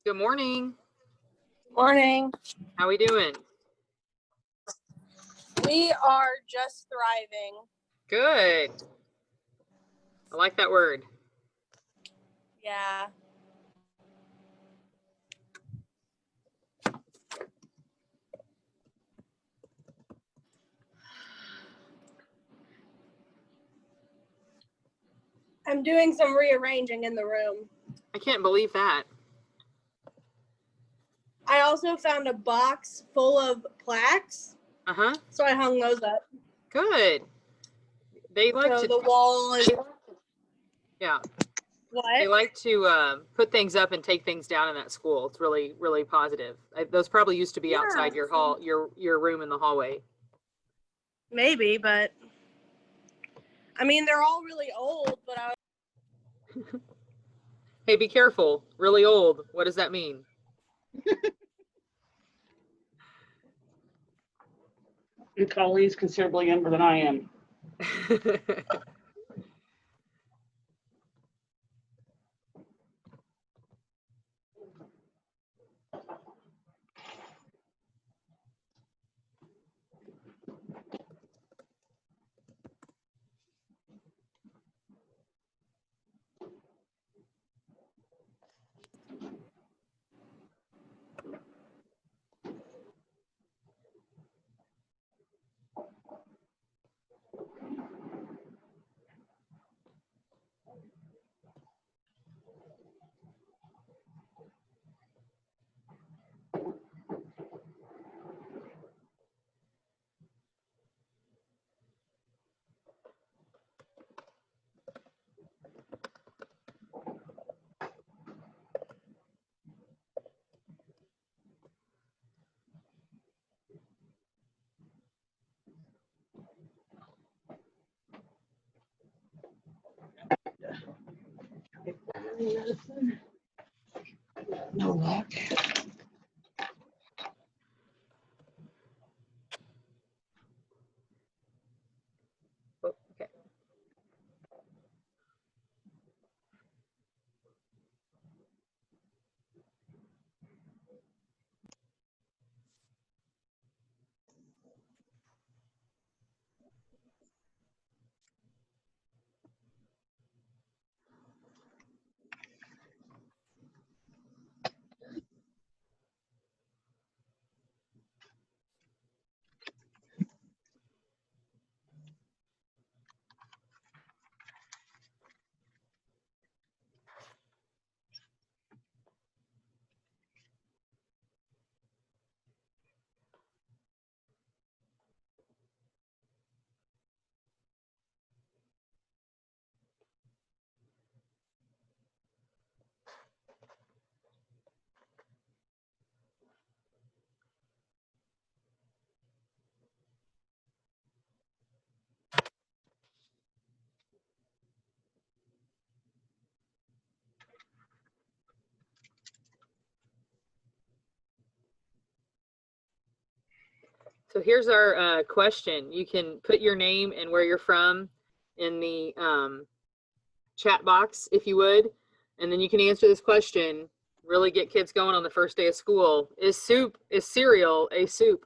Good morning. Morning. How we doing? We are just thriving. Good. I like that word. Yeah. I'm doing some rearranging in the room. I can't believe that. I also found a box full of plaques. Uh-huh. So I hung those up. Good. They like So to the wall is Yeah. what? They like to put things up and take things down in that school. It's really, really positive. Those probably used to be outside your hall, your room in the hallway. Maybe, but I mean they're all really old, but I Hey, be careful. Really old. What does that mean? Your colleague's considerably younger than I am. No luck. Oh, okay. So here's our question. You can put your name and where you're from in the chat box, if you would, and then you can answer this question. Really get kids going on the first day of school. Is cereal a soup?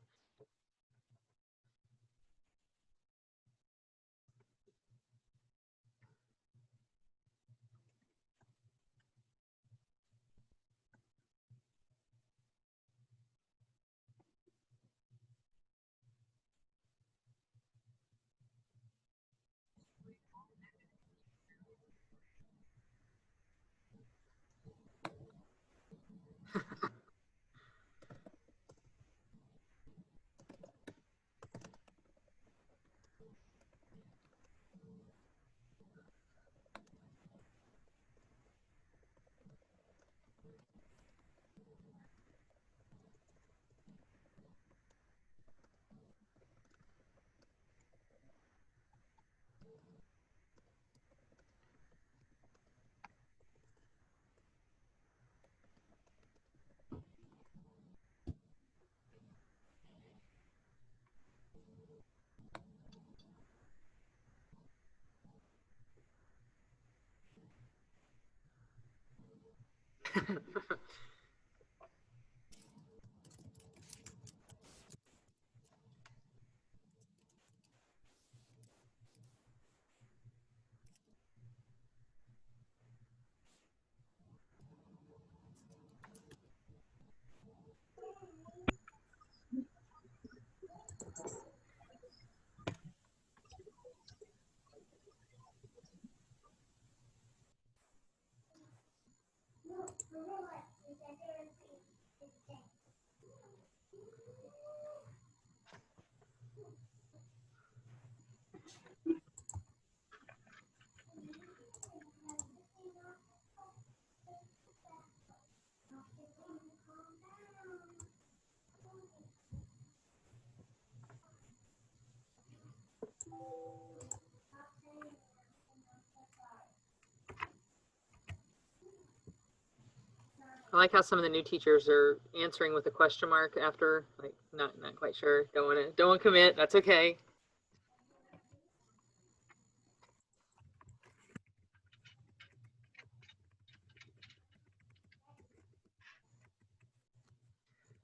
I like how some of the new teachers are answering with a question mark after, like, not quite sure. Don't want to commit. That's okay.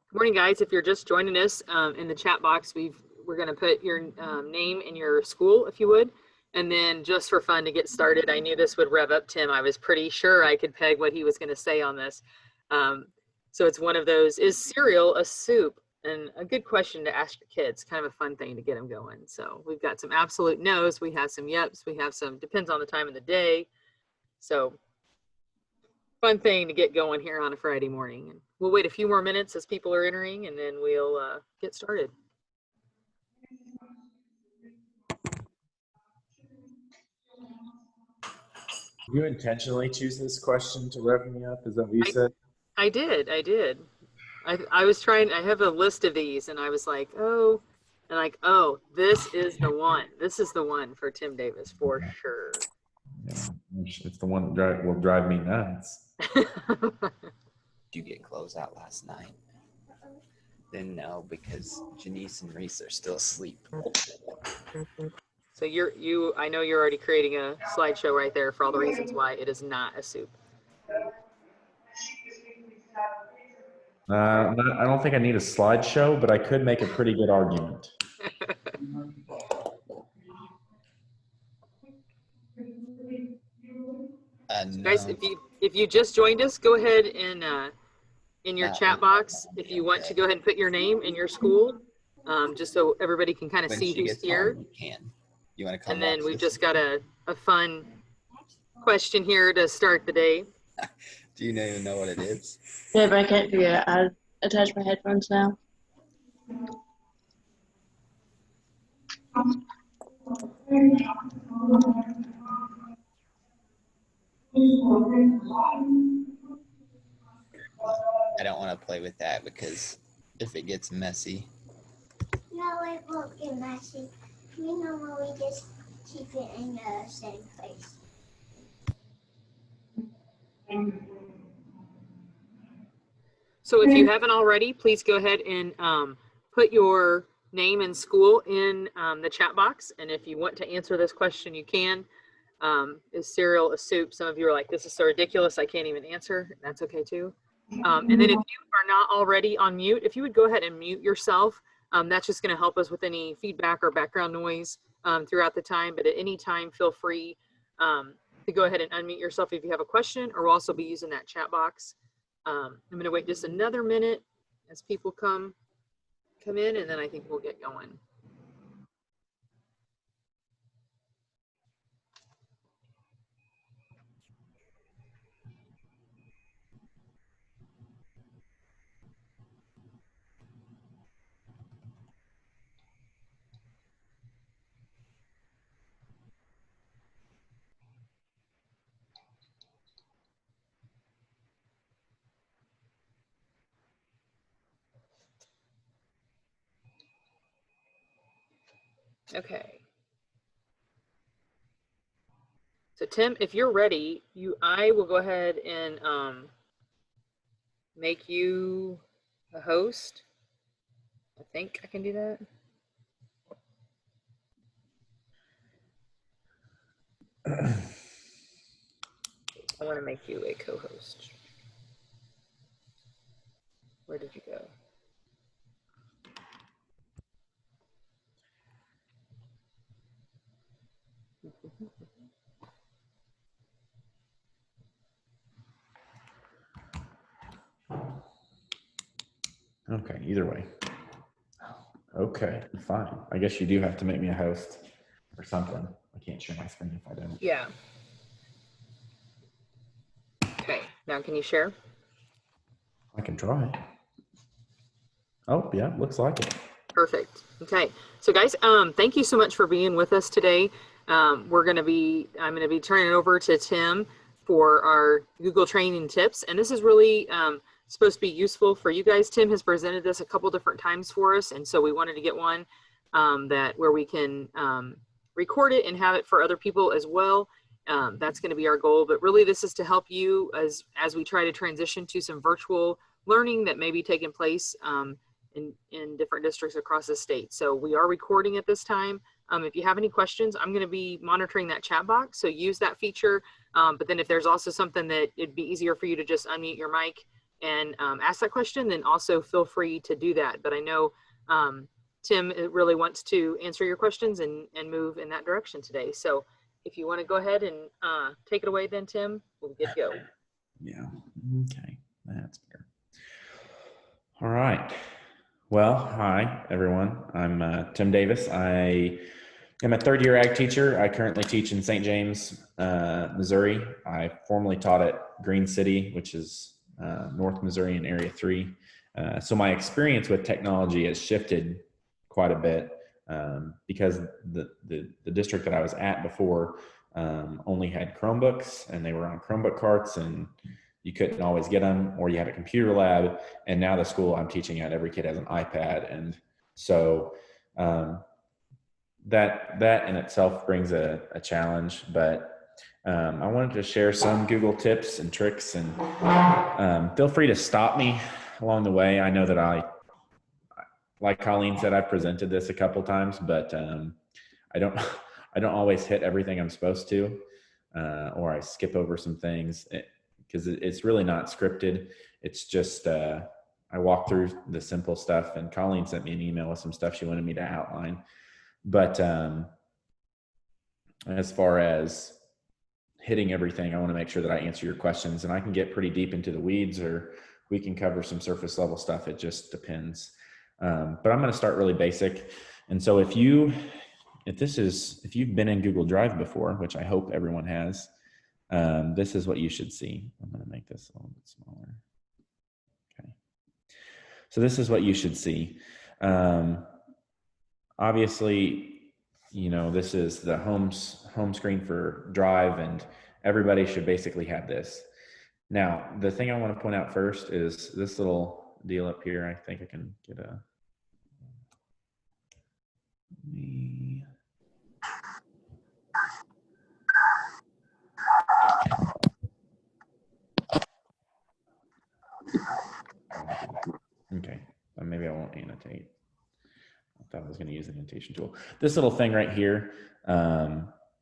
Good morning, guys. If you're just joining us in the chat box, we're going to put your name and your school, if you would. And then just for fun to get started, I knew this would rev up Tim. I was pretty sure I could peg what he was going to say on this. So it's one of those, is cereal a soup? And a good question to ask your kids, kind of a fun thing to get them going. So we've got some absolute no's, we have some yeps, we have some depends on the time of the day. So fun thing to get going here on a Friday morning. And we'll wait a few more minutes as people are entering, and then we'll get started. Did you intentionally choose this question to rev me up? Is that what you said? I did. I was trying, I have a list of these, and I was like, oh, this is the one. This is the one for Tim Davis for sure. Yeah, it's the one that will drive me nuts. Did you get clothes out last night? Then no, because Janice and Reese are still asleep. So I know you're already creating a slideshow right there for all the reasons why it is not a soup. I don't think I need a slideshow, but I could make a pretty good argument. No. Guys, if you just joined us, go ahead and in your chat box, if you want to go ahead and put your name and your school, just so everybody can kind of see who's here. You can. You want to come? And then we've just got a fun question here to start the day. Do you even know what it is? Yeah, but I can't figure it out. I attach my headphones now. I don't want to play with that because if it gets messy. No, it won't get messy. We normally just keep it in the same place. So if you haven't already, please go ahead and put your name and school in the chat box. And if you want to answer this question, you can. Is cereal a soup? Some of you are like, this is so ridiculous, I can't even answer. That's okay too. And then if you are not already on mute, if you would go ahead and mute yourself, that's just going to help us with any feedback or background noise throughout the time. But at any time, feel free to go ahead and unmute yourself if you have a question, or we'll also be using that chat box. I'm going to wait just another minute as people come in, and then I think we'll get going. Okay. So Tim, if you're ready, I will go ahead and make you a host. I think I can do that. I want to make you a co-host. Where did you go? Okay, either way. Okay, fine. I guess you do have to make me a host or something. I can't share my screen if I don't. Yeah. Okay, now can you share? I can try. Oh, yeah, looks like it. Perfect. Okay, so guys, thank you so much for being with us today. I'm going to be turning it over to Tim for our Google training tips, and this is really supposed to be useful for you guys. Tim has presented this a couple different times for us, and so we wanted to get one where we can record it and have it for other people as well. That's going to be our goal. But really, this is to help you as we try to transition to some virtual learning that may be taking place in different districts across the state. So we are recording at this time. If you have any questions, I'm going to be monitoring that chat box. So use that feature. But then if there's also something that it'd be easier for you to just unmute your mic and ask that question, then also feel free to do that. But I know Tim really wants to answer your questions and move in that direction today. So if you want to go ahead and take it away then, Tim, we'll get go. Yeah. Okay. That's fair. All right. Well, hi, everyone. I'm Tim Davis. I am a third-year ag teacher. I currently teach in St. James, Missouri. I formerly taught at Green City, which is North Missouri in Area 3. So my experience with technology has shifted quite a bit because the district that I was at before only had Chromebooks, and they were on Chromebook carts, and you couldn't always get them, or you had a computer lab. And now the school I'm teaching at, every kid has an iPad. And so that in itself brings a challenge, but I wanted to share some Google tips and tricks, and feel free to stop me along the way. I know that like Colleen said, I've presented this a couple times, but I don't always hit everything I'm supposed to, or I skip over some things. Because it's really not scripted. It's just, I walk through the simple stuff, and Colleen sent me an email with some stuff she wanted me to outline. But as far as hitting everything, I want to make sure that I answer your questions, and I can get pretty deep into the weeds, or we can cover some surface level stuff. It just depends. But I'm going to start really basic. And so if you've been in Google Drive before, which I hope everyone has, this is what you should see. I'm going to make this a little bit smaller. Okay. So this is what you should see. Obviously, this is the home screen for Drive, and everybody should basically have this. Now, the thing I want to point out first is this little deal up here. I think I can get okay, maybe I won't annotate. I thought I was going to use the annotation tool. This little thing right here,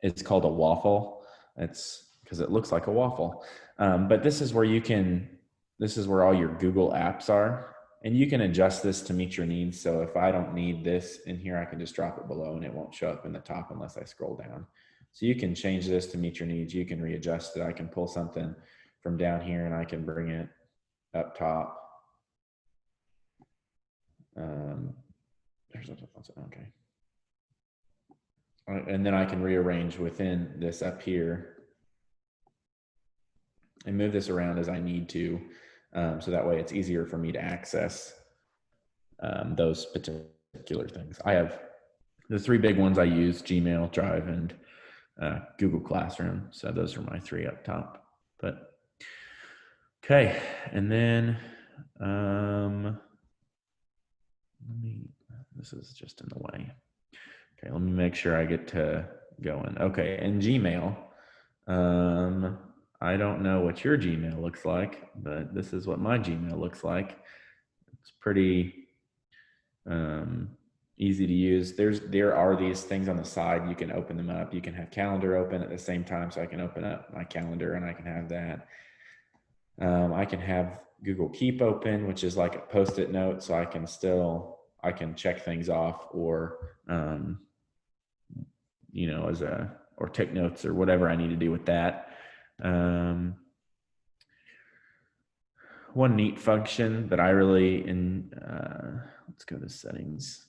it's called a waffle. It's because it looks like a waffle. But this is where all your Google apps are, and you can adjust this to meet your needs. So if I don't need this in here, I can just drop it below, and it won't show up in the top unless I scroll down. So you can change this to meet your needs. You can readjust it. I can pull something from down here, and I can bring it up top. Okay. And then I can rearrange within this up here and move this around as I need to. So that way it's easier for me to access those particular things. I have the three big ones I use: Gmail, Drive, and Google Classroom. So those are my three up top. But okay, and then this is just in the way. Okay, let me make sure I get to going. Okay, and Gmail. I don't know what your Gmail looks like, but this is what my Gmail looks like. It's pretty easy to use. There are these things on the side. You can open them up. You can have calendar open at the same time, so I can open up my calendar and I can have that. I can have Google Keep open, which is like a Post-it note, so I can check things off, or or take notes or whatever I need to do with that. One neat function that I really let's go to settings.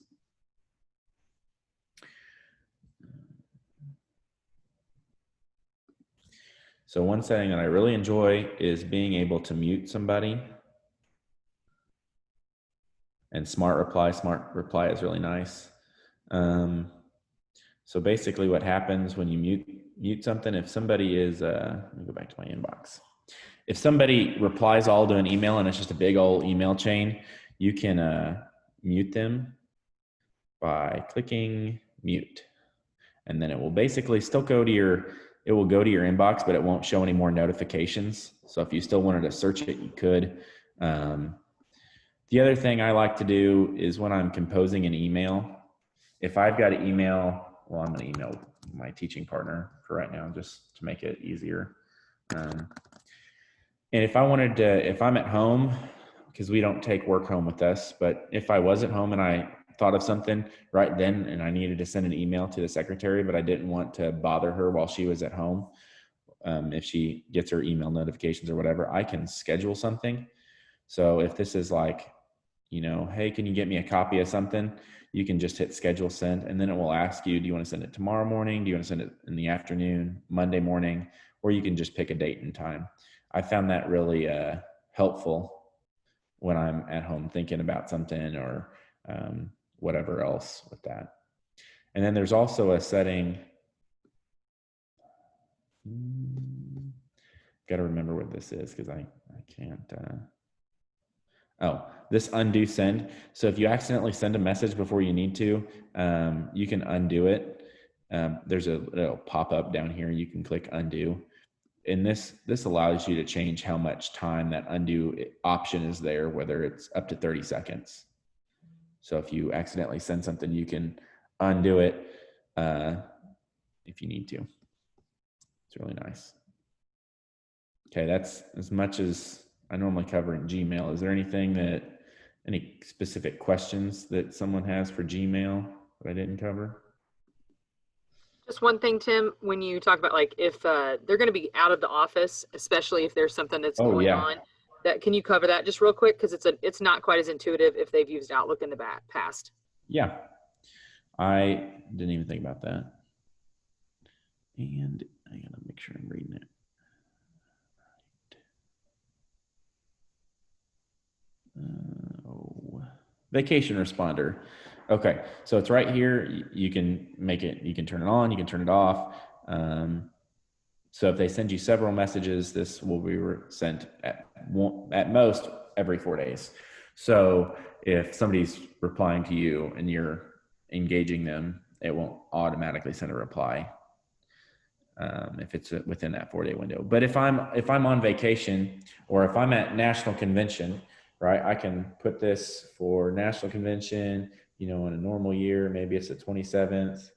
So one setting that I really enjoy is being able to mute somebody. And smart reply is really nice. So basically what happens when you mute something, if somebody is, let me go back to my inbox. If somebody replies all to an email and it's just a big old email chain, you can mute them by clicking mute. And then it will basically still go to your it will go to your inbox, but it won't show any more notifications. So if you still wanted to search it, you could. The other thing I like to do is when I'm composing an email, if I've got an email, well, I'm going to email my teaching partner for right now just to make it easier. And if I wanted to, if I'm at home, because we don't take work home with us, but if I was at home and I thought of something right then and I needed to send an email to the secretary, but I didn't want to bother her while she was at home, if she gets her email notifications or whatever, I can schedule something. So if this is like, you know, hey, can you get me a copy of something? You can just hit schedule send, and then it will ask you, do you want to send it tomorrow morning? Do you want to send it in the afternoon, Monday morning? Or you can just pick a date and time. I found that really helpful when I'm at home thinking about something or whatever else with that. And then there's also a setting. Got to remember what this is because I can't. Oh, this undo send. So if you accidentally send a message before you need to, you can undo it. It'll pop up down here. You can click undo. And this allows you to change how much time that undo option is there, whether it's up to 30 seconds. So if you accidentally send something, you can undo it if you need to. It's really nice. Okay, that's as much as I normally cover in Gmail. Is there any specific questions that someone has for Gmail that I didn't cover? Just one thing, Tim, when you talk about like if they're going to be out of the office, especially if there's something that's going on, that can you cover that just real quick because it's not quite as intuitive if they've used Outlook in the past. Yeah, I didn't even think about that, and I gotta make sure I'm reading it. Vacation responder. Okay, so it's right here. You can make it, you can turn it on, you can turn it off. So if they send you several messages, this will be sent at most every 4 days. So if somebody's replying to you and you're engaging them, it won't automatically send a reply if it's within that 4-day window. But if I'm on vacation or if I'm at national convention, right, I can put this for national convention, you know, in a normal year, maybe it's the 27th,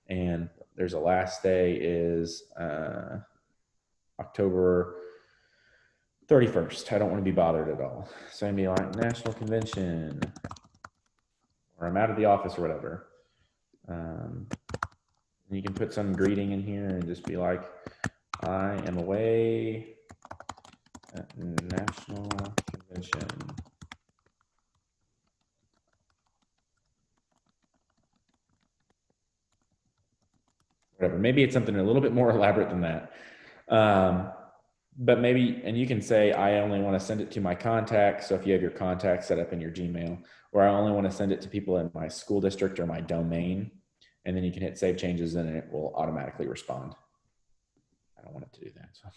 and there's a last day is October 31st. I don't want to be bothered at all. So I'm gonna be like national convention, or I'm out of the office or whatever. You can put some greeting in here and just be like, I am away at national convention. Whatever. Maybe it's something a little bit more elaborate than that. But maybe, and you can say, I only want to send it to my contacts. So if you have your contacts set up in your Gmail, or I only want to send it to people in my school district or my domain, and then you can hit save changes and it will automatically respond. I don't want it to do that. So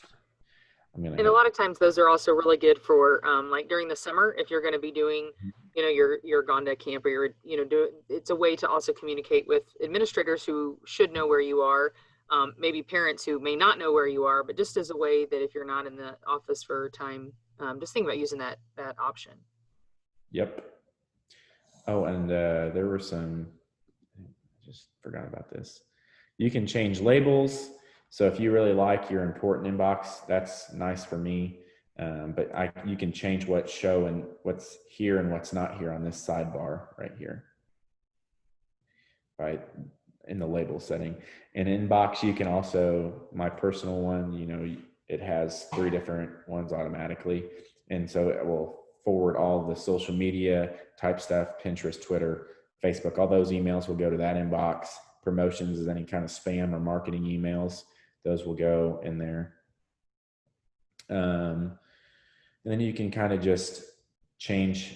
I'm gonna. And a lot of times those are also really good for like during the summer, if you're going to be doing, you know, your Gonda camp or your, you know, it's a way to also communicate with administrators who should know where you are. Maybe parents who may not know where you are, but just as a way that if you're not in the office for time, just think about using that option. Yep. Oh, and there were some, I just forgot about this. You can change labels. So if you really like your important inbox, that's nice for me. But you can change what's show and what's here and what's not here on this sidebar right here. Right. In the label setting. In inbox, you can also, my personal one, you know, it has 3 different ones automatically. And so it will forward all the social media type stuff, Pinterest, Twitter, Facebook, all those emails will go to that inbox. Promotions is any kind of spam or marketing emails, those will go in there. And then you can kind of just change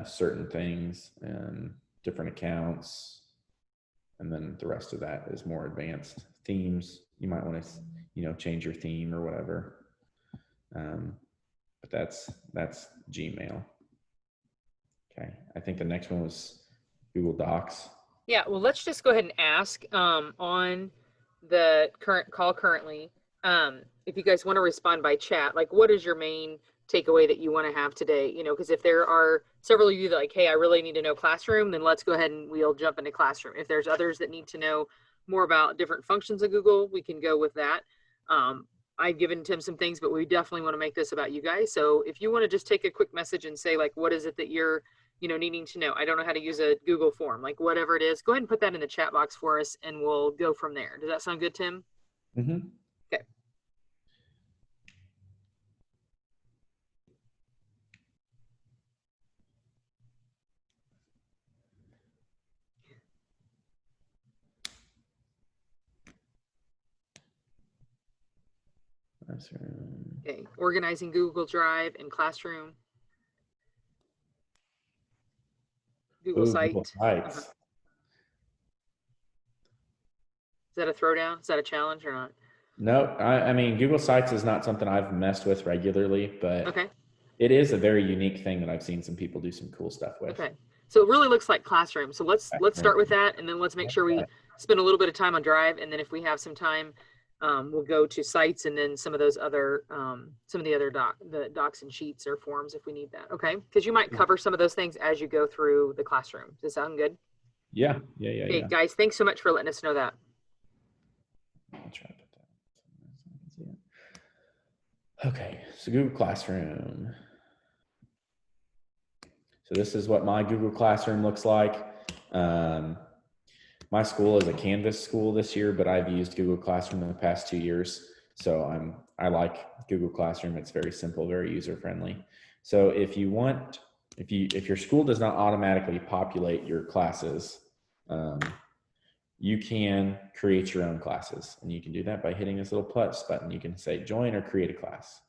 certain things and different accounts. And then the rest of that is more advanced themes. You might want to, you know, change your theme or whatever. But that's Gmail. Okay. I think the next one was Google Docs. Yeah. Well, let's just go ahead and ask on the current call currently, if you guys want to respond by chat, like what is your main takeaway that you want to have today? You know, because if there are several of you that like, hey, I really need to know Classroom, then let's go ahead and we'll jump into Classroom. If there's others that need to know more about different functions of Google, we can go with that. I've given Tim some things, but we definitely want to make this about you guys. So if you want to just take a quick message and say like, what is it that you're, you know, needing to know? I don't know how to use a Google form, like whatever it is, go ahead and put that in the chat box for us and we'll go from there. Does that sound good, Tim? Mm-hmm. Okay. Okay, organizing Google Drive and Classroom. Google Ooh, Site. Google Sites. Is that a throwdown? Is that a challenge or not? No, I mean, Google Sites is not something I've messed with regularly, but Okay. it is a very unique thing that I've seen some people do some cool stuff with. Okay. So it really looks like Classroom. So let's start with that, and then let's make sure we spend a little bit of time on Drive, and then if we have some time, we'll go to Sites and then some of those other some of the other docs and sheets or forms if we need that. Okay, because you might cover some of those things as you go through the classroom. Does that sound good? Yeah. Okay, guys, thanks so much for letting us know that. I'll try to put that so I can see it. Okay, so Google Classroom. So this is what my Google Classroom looks like. My school is a Canvas school this year, but I've used Google Classroom in the past 2 years. So I like Google Classroom. It's very simple, very user friendly. So if you want, if your school does not automatically populate your classes, you can create your own classes, and you can do that by hitting this little plus button. You can say join or create a class.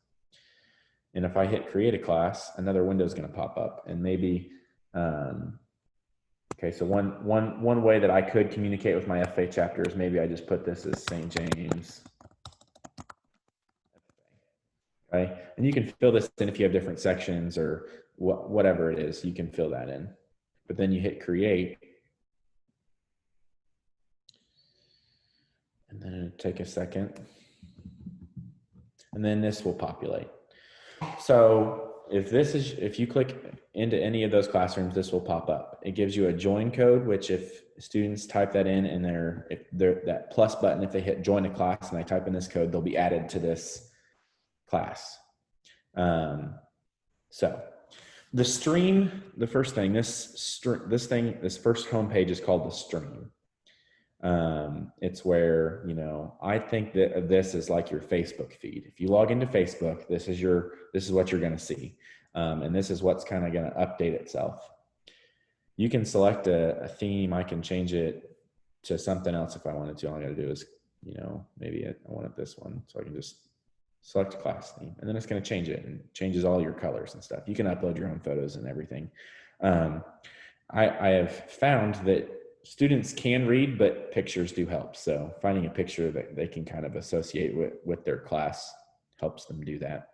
And if I hit create a class, another window is going to pop up, and maybe, okay, so one way that I could communicate with my FA chapter is maybe I just put this as St. James. Okay, and you can fill this in if you have different sections or whatever it is, you can fill that in. But then you hit create, and then it'll take a second, and then this will populate. So if you click into any of those classrooms, this will pop up. It gives you a join code, which if students type that in and that plus button, if they hit join a class and they type in this code, they'll be added to this class. So the stream, the first thing, this first homepage is called the stream. It's where, you know, I think that this is like your Facebook feed. If you log into Facebook, this is what you're going to see. And this is what's kind of going to update itself. You can select a theme. I can change it to something else if I wanted to. All I got to do is, you know, maybe I wanted this one. So I can just select a class theme, and then it's going to change it and changes all your colors and stuff. You can upload your own photos and everything. I have found that students can read, but pictures do help. So finding a picture that they can kind of associate with their class helps them do that.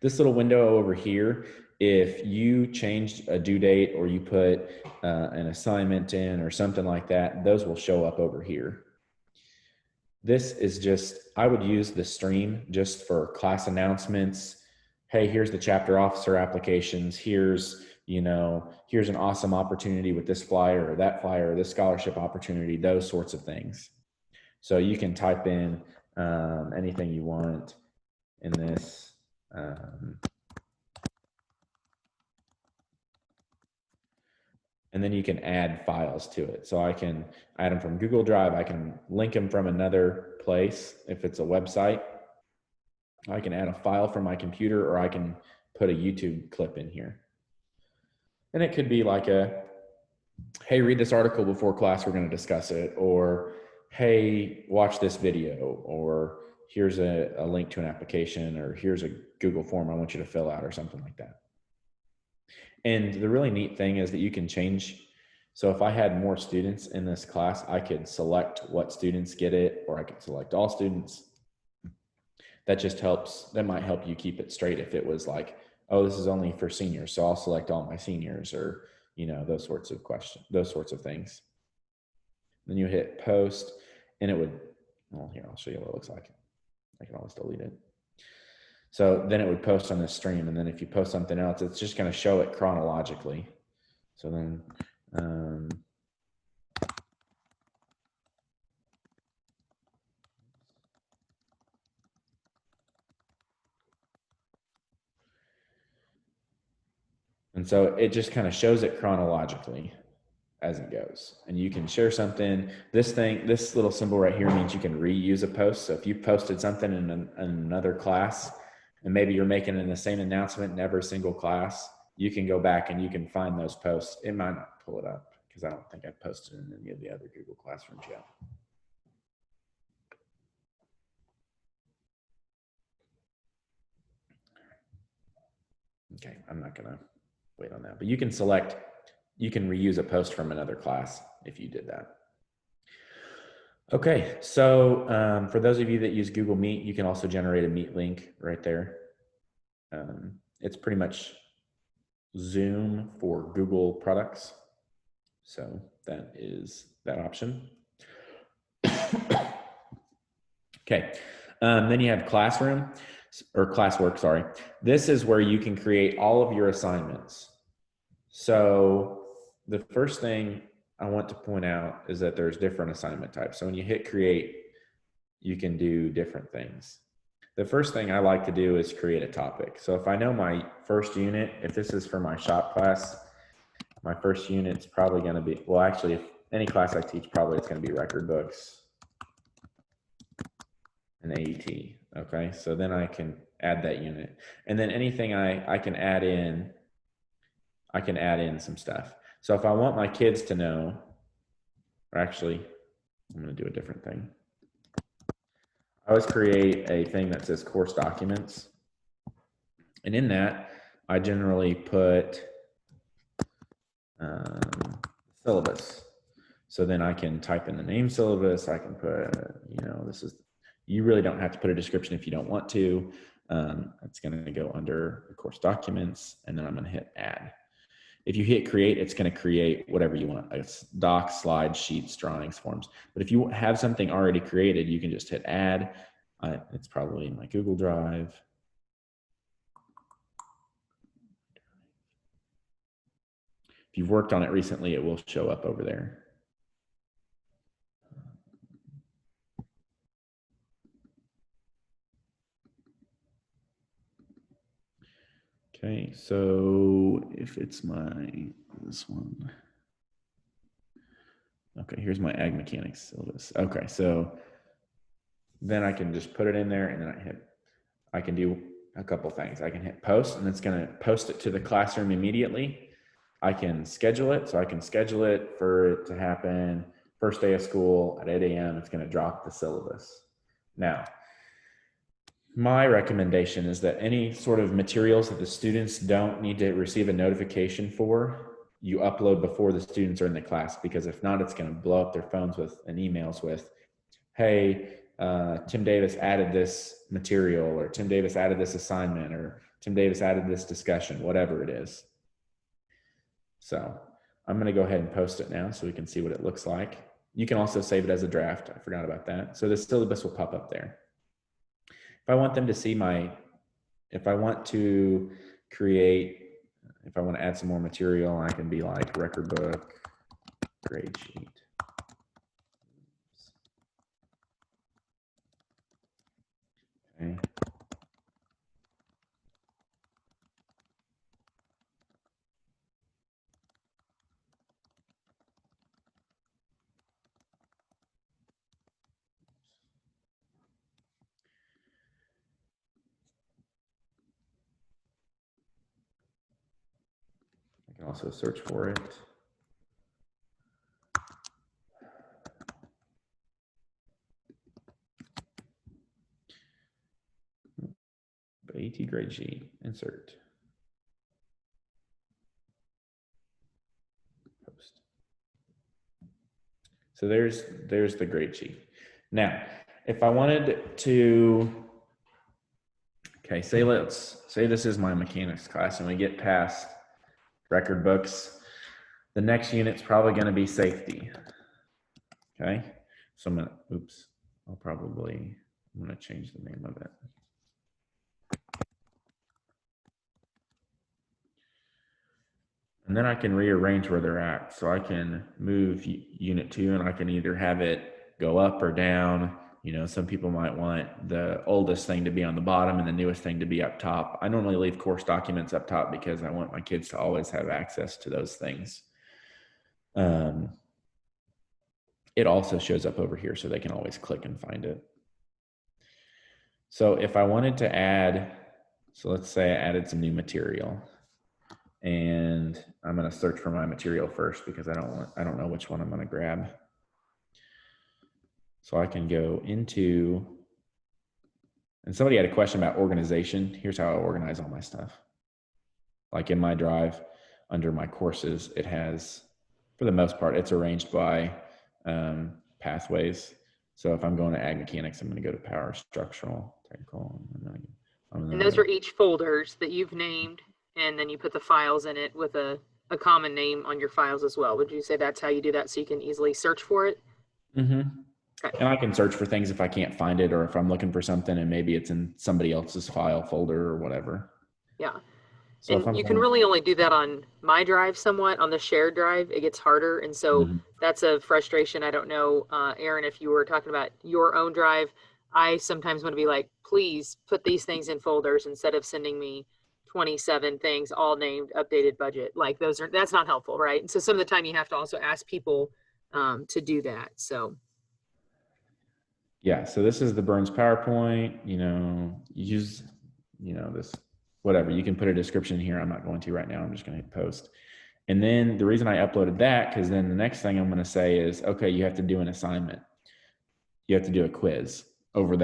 This little window over here, if you changed a due date or you put an assignment in or something like that, those will show up over here. This is just, I would use the stream just for class announcements. Hey, here's the chapter officer applications. Here's an awesome opportunity with this flyer or that flyer or this scholarship opportunity, those sorts of things. So you can type in anything you want in this. And then you can add files to it. So I can add them from Google Drive. I can link them from another place. If it's a website, I can add a file from my computer, or I can put a YouTube clip in here. And it could be like hey, read this article before class, we're going to discuss it. Or, hey, watch this video. Or here's a link to an application. Or here's a Google form I want you to fill out, or something like that. And the really neat thing is that you can change. So if I had more students in this class, I could select what students get it, or I could select all students. That just helps. That might help you keep it straight if it was like, oh, this is only for seniors, so I'll select all my seniors, or, you know, those sorts of questions, those sorts of things. Then you hit post, and it would, well, here, I'll show you what it looks like. I can always delete it. So then it would post on this stream, and then if you post something else, it's just going to show it chronologically. So then, and so it just kind of shows it chronologically as it goes. And you can share something. This little symbol right here means you can reuse a post. So if you posted something in another class, and maybe you're making the same announcement in every single class, you can go back and you can find those posts. It might not pull it up because I don't think I've posted in any of the other Google Classrooms yet. Okay, I'm not gonna wait on that, but you can select, you can reuse a post from another class if you did that. Okay, so for those of you that use Google Meet, you can also generate a Meet link right there. It's pretty much Zoom for Google products. So that is that option. Okay, then you have Classroom, or Classwork, sorry. This is where you can create all of your assignments. So the first thing I want to point out is that there's different assignment types. So when you hit create, you can do different things. The first thing I like to do is create a topic. So if I know my first unit, if this is for my shop class, my first unit's probably going to be, well, actually, if any class I teach, probably it's going to be record books and AET. Okay, so then I can add that unit. And then anything I can add in, I can add in some stuff. So if I want my kids to know, or actually, I'm going to do a different thing. I always create a thing that says course documents. And in that, I generally put syllabus. So then I can type in the name syllabus. I can put, you know, this is, you really don't have to put a description if you don't want to. It's going to go under the course documents, and then I'm going to hit add. If you hit create, it's going to create whatever you want. It's docs, slides, sheets, drawings, forms. But if you have something already created, you can just hit add. It's probably in my Google Drive. If you've worked on it recently, it will show up over there. Okay, so if it's this one. Okay, here's my ag mechanics syllabus. Okay, so then I can just put it in there, and then I can do a couple things. I can hit post, and it's gonna post it to the classroom immediately. I can schedule it, so I can schedule it for it to happen first day of school at 8 a.m. It's gonna drop the syllabus. Now, my recommendation is that any sort of materials that the students don't need to receive a notification for, you upload before the students are in the class, because if not, it's going to blow up their phones and emails with, hey, Tim Davis added this material, or Tim Davis added this assignment, or Tim Davis added this discussion, whatever it is. So I'm going to go ahead and post it now so we can see what it looks like. You can also save it as a draft. I forgot about that. So the syllabus will pop up there. If I want them to see if I want to add some more material, I can be like record book, grade sheet. Okay. I can also search for it. AT grade sheet, insert. Post. So there's the grade sheet. Now, if I wanted to, okay, say this is my mechanics class and we get past record books. The next unit's probably going to be safety. Okay, So I'm gonna, oops, I'm gonna change the name of it. And then I can rearrange where they're at. So I can move unit 2 and I can either have it go up or down. You know, some people might want the oldest thing to be on the bottom and the newest thing to be up top. I normally leave course documents up top because I want my kids to always have access to those things. It also shows up over here so they can always click and find it. So if I wanted to add, so let's say I added some new material, and I'm going to search for my material first because I don't know which one I'm going to grab. So I can go into, and somebody had a question about organization. Here's how I organize all my stuff. Like in my drive, under my courses, it has, for the most part, it's arranged by pathways. So if I'm going to ag mechanics, I'm going to go to power, structural, technical. And those are each folders that you've named, and then you put the files in it with a common name on your files as well. Would you say that's how you do that so you can easily search for it? Mm-hmm. Okay. And I can search for things if I can't find it, or if I'm looking for something and maybe it's in somebody else's file folder or whatever. Yeah. So and you can really only do that on my drive somewhat. On the shared drive, it gets harder. And so that's a frustration. I don't know, Aaron, if you were talking about your own drive, I sometimes want to be like, please put these things in folders instead of sending me 27 things all named updated budget. Like that's not helpful, right? And so some of the time you have to also ask people to do that. So yeah, so this is the Burns PowerPoint, use, this, whatever. You can put a description here. I'm not going to right now. I'm just going to hit post. And then the reason I uploaded that, because then the next thing I'm going to say is, okay, you have to do an assignment. You have to do a quiz over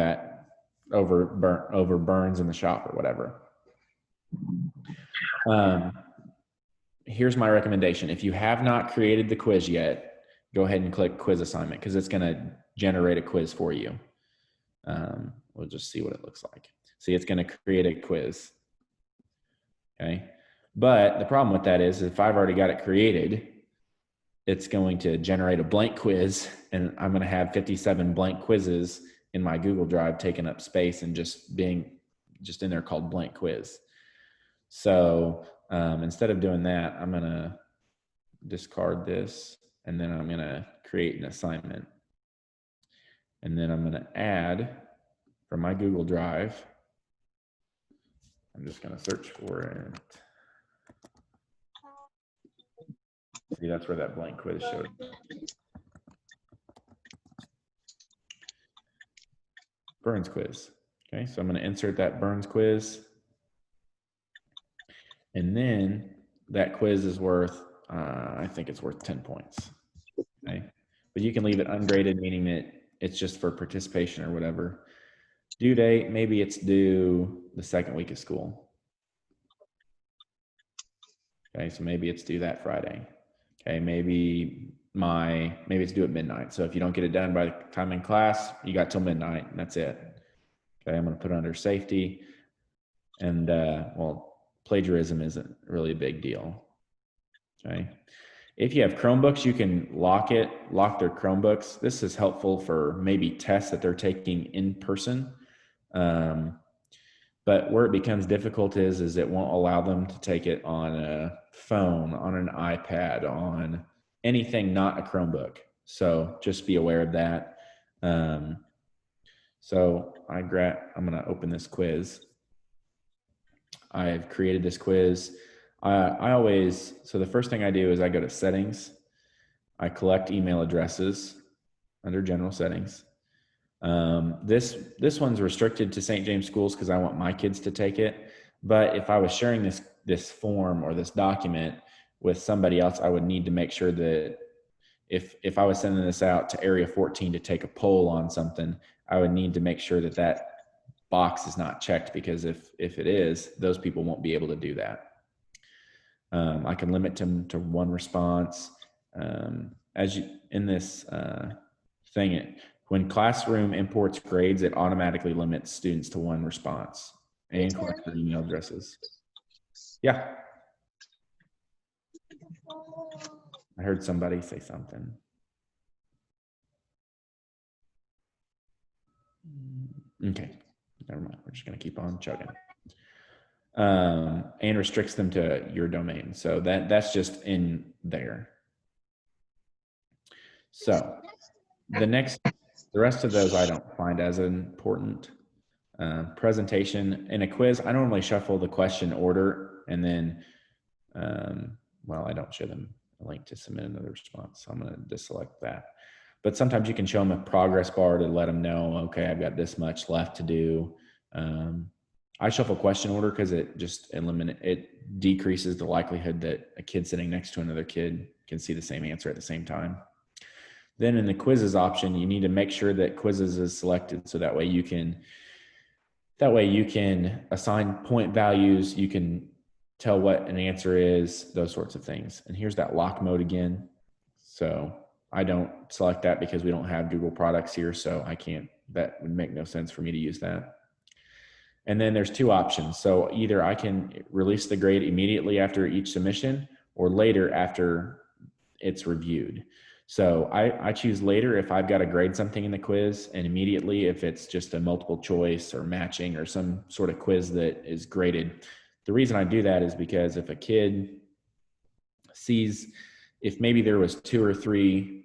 Burns in the shop or whatever. Here's my recommendation. If you have not created the quiz yet, go ahead and click quiz assignment because it's going to generate a quiz for you. We'll just see what it looks like. See, it's going to create a quiz. Okay. But the problem with that is if I've already got it created, it's going to generate a blank quiz, and I'm going to have 57 blank quizzes in my Google Drive taking up space and just in there called blank quiz. So instead of doing that, I'm going to discard this, and then I'm going to create an assignment. And then I'm going to add from my Google Drive. I'm just going to search for it. See, that's where that blank quiz showed. Burns quiz. Okay, so I'm going to insert that Burns quiz. And then that quiz is worth, I think it's worth 10 points. Okay, but you can leave it ungraded, meaning that it's just for participation or whatever. Due date, maybe it's due the second week of school. Okay, so maybe it's due that Friday. Okay, maybe it's due at midnight. So if you don't get it done by the time in class, you got till midnight and that's it. Okay, I'm going to put it under safety. And well, plagiarism isn't really a big deal. Okay. If you have Chromebooks, you can lock their Chromebooks. This is helpful for maybe tests that they're taking in person. But where it becomes difficult is it won't allow them to take it on a phone, on an iPad, on anything not a Chromebook. So just be aware of that. So I'm going to open this quiz. I've created this quiz. So the first thing I do is I go to settings. I collect email addresses under general settings. This one's restricted to St. James schools because I want my kids to take it. But if I was sharing this form or this document with somebody else, I would need to make sure that if I was sending this out to Area 14 to take a poll on something, I would need to make sure that box is not checked, because if it is, those people won't be able to do that. I can limit them to one response. As you in this thing, when Classroom imports grades, it automatically limits students to one response and collects their email addresses. Yeah. I heard somebody say something. we're just going to keep on chugging. And restricts them to your domain. So that's just in there. So the rest of those I don't find as important. Presentation in a quiz, I normally shuffle the question order, and then, well, I don't show them a link to submit another response, so I'm going to deselect that. But sometimes you can show them a progress bar to let them know, okay, I've got this much left to do. I shuffle question order because it just decreases the likelihood that a kid sitting next to another kid can see the same answer at the same time. Then in the quizzes option, you need to make sure that quizzes is selected, so that way you can assign point values, you can tell what an answer is, those sorts of things. And here's that lock mode again. So I don't select that because we don't have Google products here, so that would make no sense for me to use that. And then there's two options. So either I can release the grade immediately after each submission or later after it's reviewed. So I choose later if I've got to grade something in the quiz, and immediately if it's just a multiple choice or matching or some sort of quiz that is graded. The reason I do that is because if a kid sees, if maybe there was 2 or 3,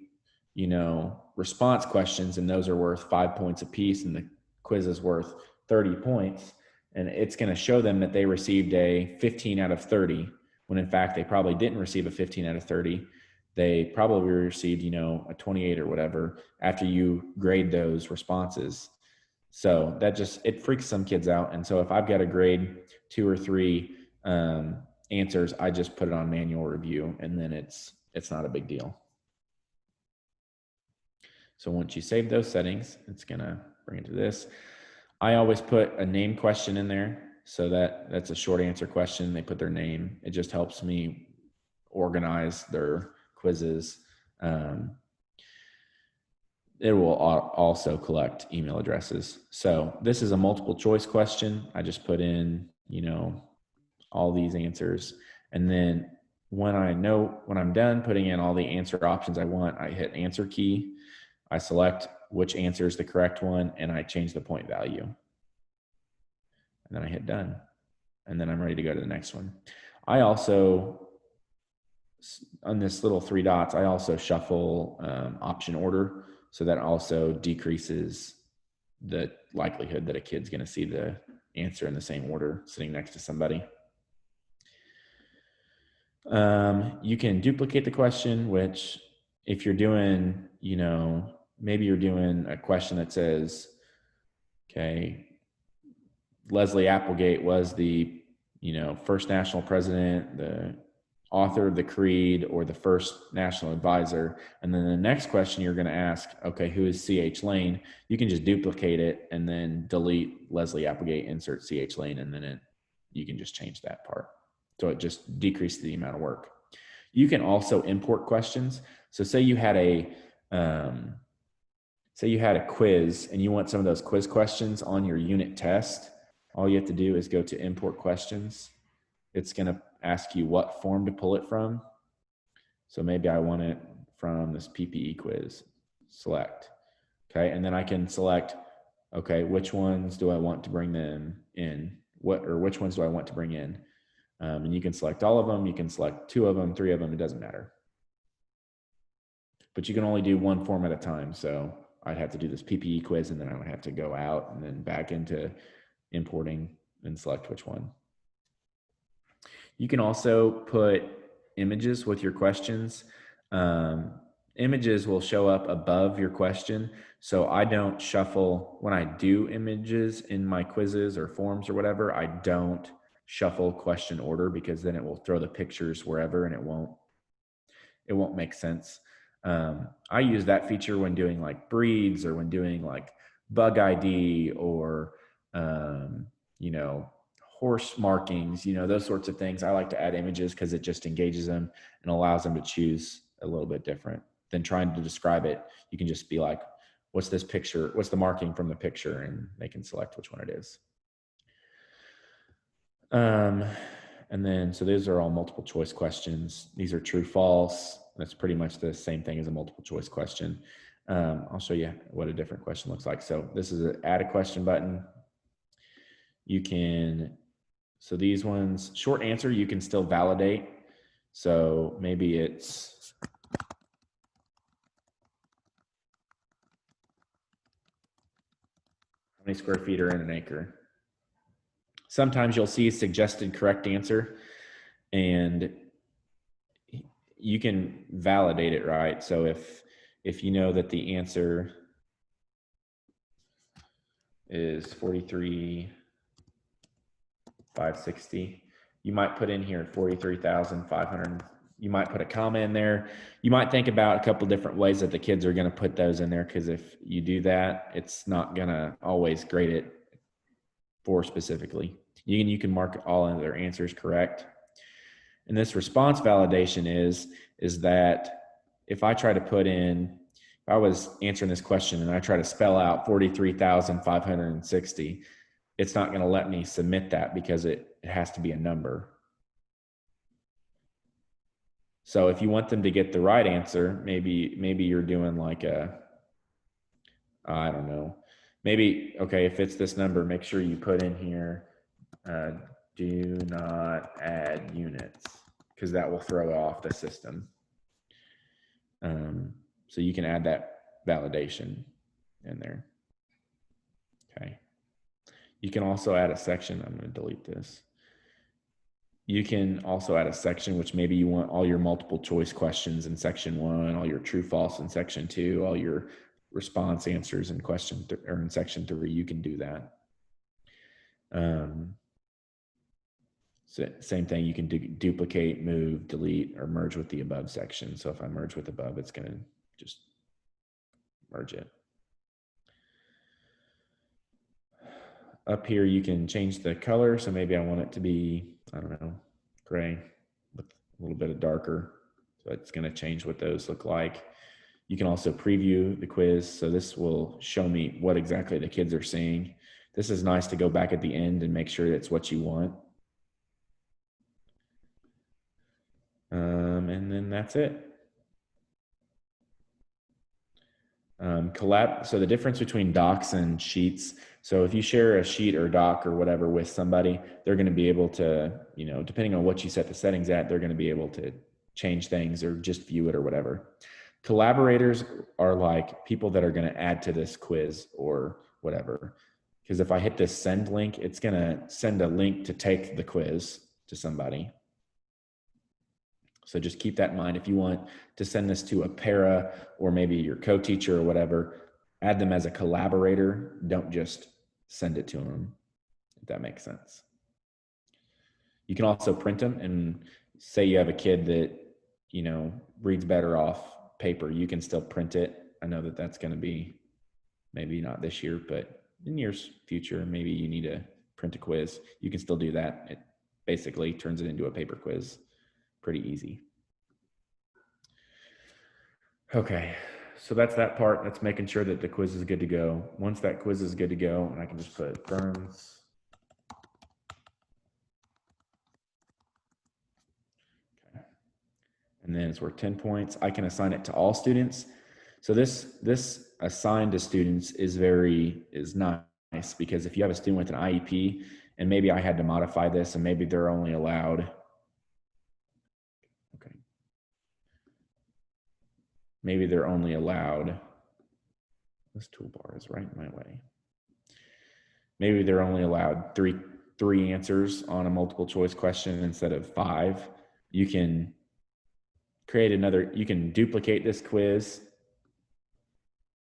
response questions, and those are worth 5 points apiece, and the quiz is worth 30 points, and it's going to show them that they received a 15 out of 30, when in fact they probably didn't receive a 15 out of 30. They probably received, a 28 or whatever after you grade those responses. So it freaks some kids out. And so if I've got to grade 2 or 3 answers, I just put it on manual review, and then it's not a big deal. So once you save those settings, it's going to bring it to this. I always put a name question in there, so that's a short answer question. They put their name. It just helps me organize their quizzes. It will also collect email addresses. So this is a multiple choice question. I just put in, all these answers. And then when I'm done putting in all the answer options I want, I hit answer key. I select which answer is the correct one, and I change the point value. And then I hit done. And then I'm ready to go to the next one. I also, on this little 3 dots, I also shuffle option order. So that also decreases the likelihood that a kid's going to see the answer in the same order sitting next to somebody. You can duplicate the question, which if you're doing, maybe you're doing a question that says, okay, Leslie Applegate was the, first national president, the author of the creed, or the first national advisor. And then the next question you're going to ask, okay, who is C.H. Lane? You can just duplicate it and then delete Leslie Applegate, insert C.H. Lane, and then you can just change that part. So it just decreases the amount of work. You can also import questions. So say you had a quiz and you want some of those quiz questions on your unit test. All you have to do is go to import questions. It's going to ask you what form to pull it from. So maybe I want it from this PPE quiz. Select. Okay, and then I can select, okay, which ones do I want to bring them in? Which ones do I want to bring in? And you can select all of them. You can select 2 of them, 3 of them. It doesn't matter. But you can only do one form at a time. So I'd have to do this PPE quiz, and then I would have to go out and then back into importing and select which one. You can also put images with your questions. Images will show up above your question. So I don't shuffle when I do images in my quizzes or forms or whatever. I don't shuffle question order, because then it will throw the pictures wherever and it won't make sense. I use that feature when doing like breeds, or when doing like bug ID, or horse markings, those sorts of things. I like to add images because it just engages them and allows them to choose a little bit different than trying to describe it. You can just be like, what's this picture? What's the marking from the picture? And they can select which one it is. And then, so those are all multiple choice questions. These are true, false. That's pretty much the same thing as a multiple choice question. I'll show you what a different question looks like. So this is an add a question button. You can, so these ones, short answer, you can still validate. So maybe it's, how many square feet are in an acre? Sometimes you'll see suggested correct answer, and you can validate it, right? So if you know that the answer is 43,560, you might put in here 43,500. You might put a comma in there. You might think about a couple different ways that the kids are going to put those in there, because if you do that, it's not going to always grade it for specifically. You can mark all of their answers correct. And this response validation is that if I try to put in, if I was answering this question and I try to spell out 43,560, it's not going to let me submit that because it has to be a number. So if you want them to get the right answer, maybe you're doing like a, I don't know, maybe, okay, if it's this number, make sure you put in here, do not add units, because that will throw off the system. So you can add that validation in there. Okay. You can also add a section. I'm going to delete this. You can also add a section which maybe you want all your multiple choice questions in section 1, all your true false in section 2, all your response answers in or in section 3. You can do that. So same thing, you can duplicate, move, delete, or merge with the above section. So if I merge with above, it's going to just merge it. Up here, you can change the color. So maybe I want it to be, I don't know, gray with a little bit of darker. So it's going to change what those look like. You can also preview the quiz. So this will show me what exactly the kids are seeing. This is nice to go back at the end and make sure it's what you want. And then that's it. So the difference between docs and sheets. So if you share a sheet or doc or whatever with somebody, they're going to be able to, depending on what you set the settings at, they're going to be able to change things or just view it or whatever. Collaborators are like people that are going to add to this quiz or whatever. Because if I hit this send link, it's going to send a link to take the quiz to somebody. So just keep that in mind. If you want to send this to a para or maybe your co-teacher or whatever, add them as a collaborator. Don't just send it to them, if that makes sense. You can also print them, and say you have a kid that, reads better off paper, you can still print it. I know that that's going to be maybe not this year, but in years future, maybe you need to print a quiz. You can still do that. It basically turns it into a paper quiz. Pretty easy. Okay, so that's that part. That's making sure that the quiz is good to go. Once that quiz is good to go, and I can just put Burns. Okay. And then it's worth 10 points. I can assign it to all students. So this assigned to students is nice, because if you have a student with an IEP, and maybe I had to modify this, and maybe they're only allowed, maybe they're only allowed, this toolbar is right in my way. Maybe they're only allowed three answers on a multiple choice question instead of 5. You can you can duplicate this quiz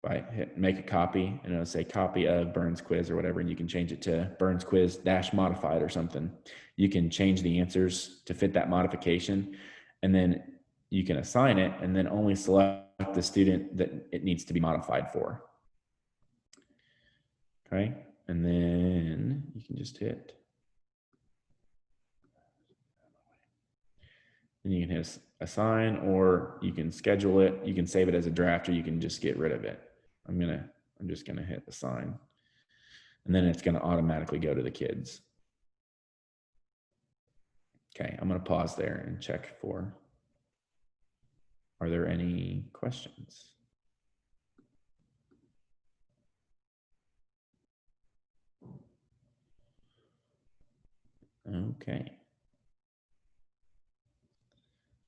by make a copy, and it'll say copy of Burns quiz or whatever, and you can change it to Burns quiz -modified or something. You can change the answers to fit that modification, and then you can assign it and then only select the student that it needs to be modified for. Okay, and then you can just hit, and you can hit assign, or you can schedule it. You can save it as a draft, or you can just get rid of it. I'm just gonna hit assign, and then it's gonna automatically go to the kids. Okay, I'm gonna pause there and check for, are there any questions? Okay.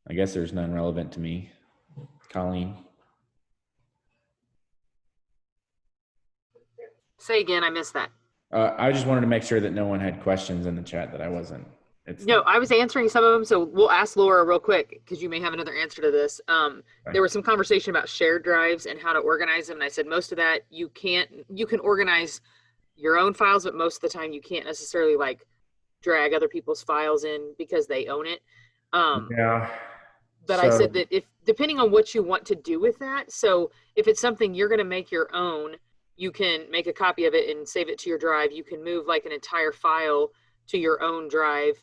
I guess there's none relevant to me. Colleen? Say again, I missed that. I just wanted to make sure that no one had questions in the chat that I wasn't. No, I was answering some of them, so we'll ask Laura real quick because you may have another answer to this. There was some conversation about shared drives and how to organize them, and I said most of that you can organize your own files, but most of the time you can't necessarily like drag other people's files in because they own it. Yeah. But I said that if depending on what you want to do with that, so if it's something you're going to make your own, you can make a copy of it and save it to your drive. You can move like an entire file to your own drive,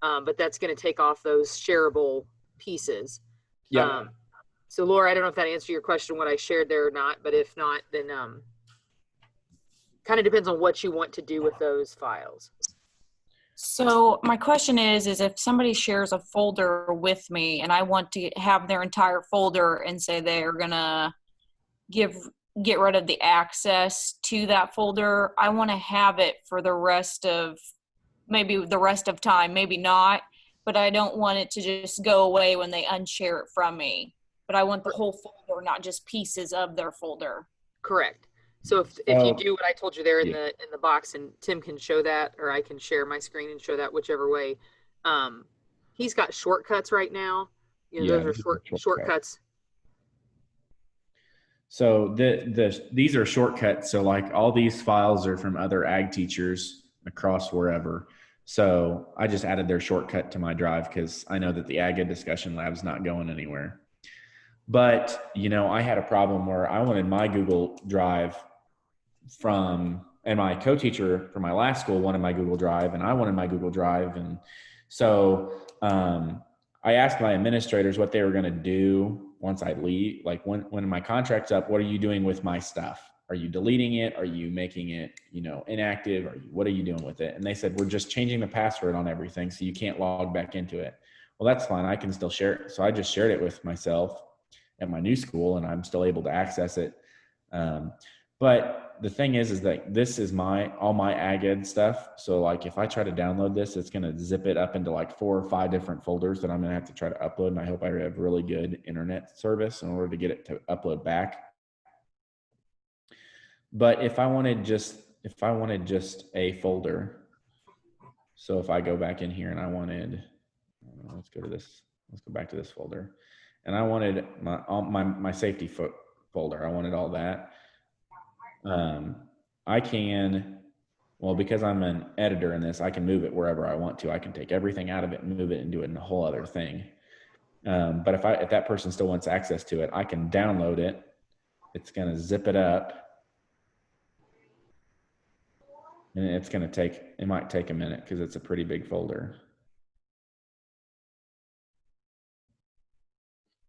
but that's going to take off those shareable pieces. Yeah. So Laura, I don't know if that answered your question, what I shared there or not, but if not, then kind of depends on what you want to do with those files. So my question is if somebody shares a folder with me and I want to have their entire folder and say they're gonna get rid of the access to that folder, I want to have it for the rest of time, maybe not, but I don't want it to just go away when they unshare it from me. But I want the whole folder, not just pieces of their folder. Correct. So if you do what I told you there in the box, and Tim can show that, or I can share my screen and show that, whichever way. He's got shortcuts right now. Those are shortcuts. So these are shortcuts. So like all these files are from other ag teachers across wherever. So I just added their shortcut to my drive because I know that the ag ed discussion lab's not going anywhere. But I had a problem where I wanted my Google Drive and my co-teacher from my last school wanted my Google Drive, and I wanted my Google Drive. And so I asked my administrators what they were going to do once I leave. Like when my contract's up, what are you doing with my stuff? Are you deleting it? Are you making it, inactive? What are you doing with it? And they said, we're just changing the password on everything so you can't log back into it. Well, that's fine. I can still share it. So I just shared it with myself at my new school, and I'm still able to access it. But the thing is that this is all my ag ed stuff. So like if I try to download this, it's going to zip it up into like 4 or 5 different folders that I'm going to have to try to upload. And I hope I have really good internet service in order to get it to upload back. But if I wanted just a folder, so if I go back in here and I wanted, let's go back to this folder, and I wanted my safety folder. I wanted all that. I can, because I'm an editor in this, I can move it wherever I want to. I can take everything out of it and move it and do it in a whole other thing. But if that person still wants access to it, I can download it. It's going to zip it up. And it might take a minute because it's a pretty big folder.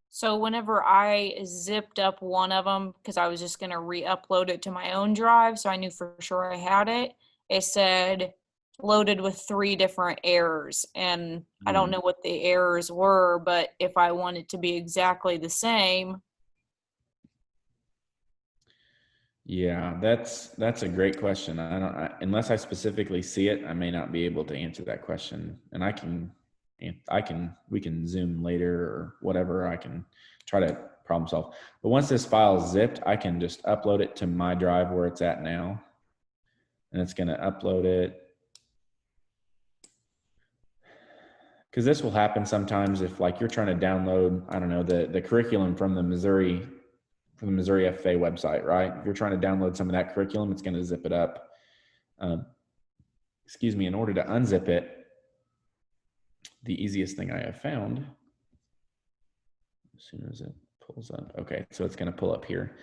So whenever I zipped up one of them, because I was just going to re-upload it to my own drive, so I knew for sure I had it, it said loaded with 3 different errors. And I don't know what the errors were, but if I want it to be exactly the same. Yeah, that's a great question. Unless I specifically see it, I may not be able to answer that question. And we can Zoom later or whatever. I can try to problem solve. But once this file is zipped, I can just upload it to my drive where it's at now. And it's going to upload it. Because this will happen sometimes if like you're trying to download, I don't know, the curriculum from the Missouri FFA website, right? If you're trying to download some of that curriculum, it's going to zip it up. In order to unzip it, the easiest thing I have found, as soon as it pulls up, okay, so it's going to pull up here.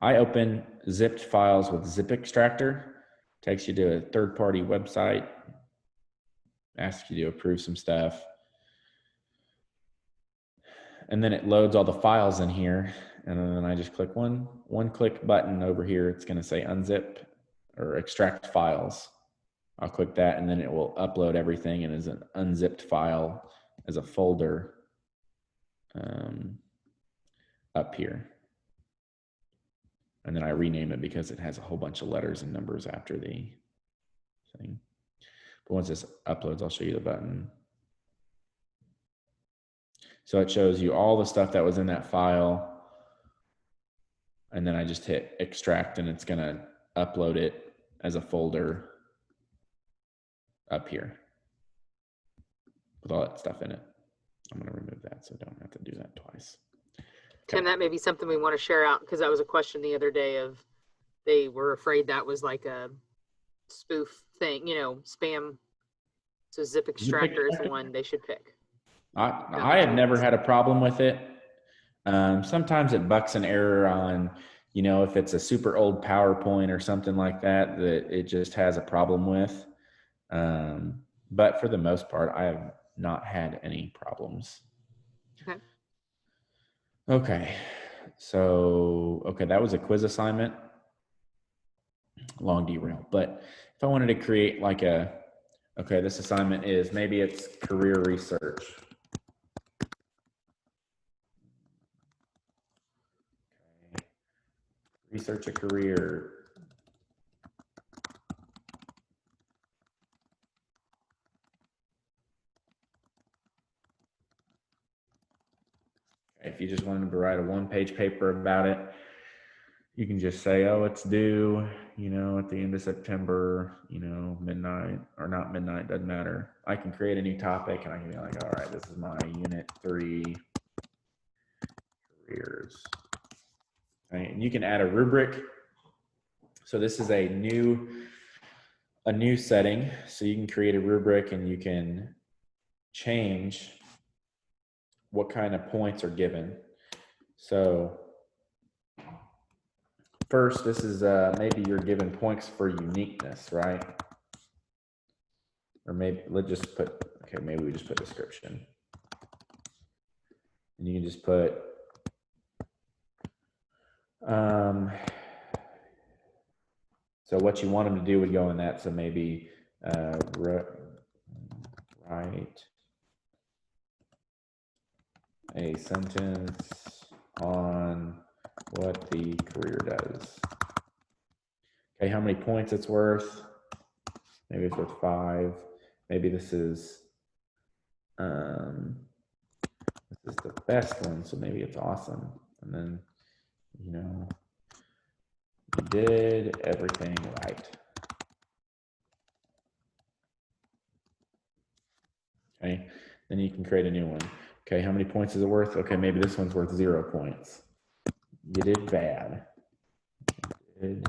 I open zipped files with zip extractor, takes you to a third-party website, asks you to approve some stuff, and then it loads all the files in here. And then I just click one click button over here. It's going to say unzip or extract files. I'll click that, and then it will upload everything and as an unzipped file as a folder up here. And then I rename it because it has a whole bunch of letters and numbers after the thing. But once this uploads, I'll show you the button. So it shows you all the stuff that was in that file. And then I just hit extract and it's gonna upload it as a folder up here with all that stuff in it. I'm gonna remove that so I don't have to do that twice. Tim, that may be something we want to share out, because that was a question the other day of, they were afraid that was like a spoof thing, you know, spam. So zip extractor is the one they should pick. I have never had a problem with it. Sometimes it bucks an error on, you know, if it's a super old PowerPoint or something like that, that it just has a problem with. But for the most part, I have not had any problems. Okay. Okay. So, okay, that was a quiz assignment. Long derail. But if I wanted to create like a, okay, this assignment is, maybe it's career research. Okay. Research a career. If you just wanted to write a one-page paper about it, you can just say, oh, it's due, you know, at the end of September, you know, midnight or not midnight, doesn't matter. I can create a new topic and I can be like, all right, this is my unit 3 careers. Okay, and you can add a rubric. So this is a new setting. So you can create a rubric and you can change what kind of points are given. So first, this is maybe you're given points for uniqueness, right? Or maybe let's just put, okay, maybe we just put description. And you can just put, so what you want them to do would go in that. So maybe write a sentence on what the career does. Okay, how many points it's worth? Maybe it's worth 5. Maybe this is the best one, so maybe it's awesome. And then, you know, you did everything right. Okay, then you can create a new one. Okay, how many points is it worth? Okay, maybe this one's worth 0 points. You did bad. You did.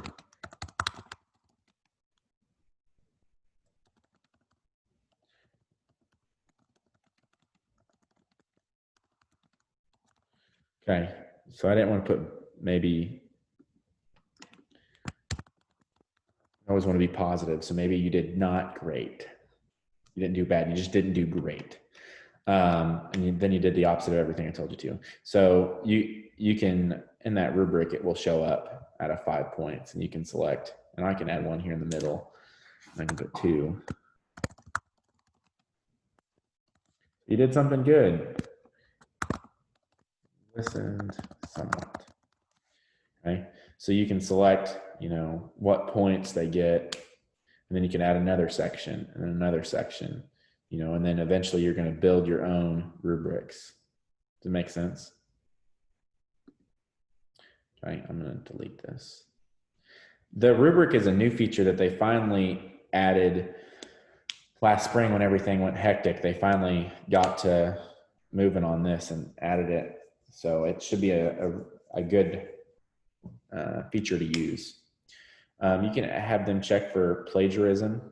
Okay, so I didn't want to put maybe, I always want to be positive. So maybe you did not great. You didn't do bad, you just didn't do great. And then you did the opposite of everything I told you to. So you can, in that rubric, it will show up out of 5 points and you can select, and I can add one here in the middle. I can put 2. You did something good. Listened somewhat. Okay, so you can select, you know, what points they get, and then you can add another section and then another section, you know, and then eventually you're going to build your own rubrics. Does it make sense? Okay, I'm going to delete this. The rubric is a new feature that they finally added last spring when everything went hectic. They finally got to moving on this and added it. So it should be a good feature to use. You can have them check for plagiarism.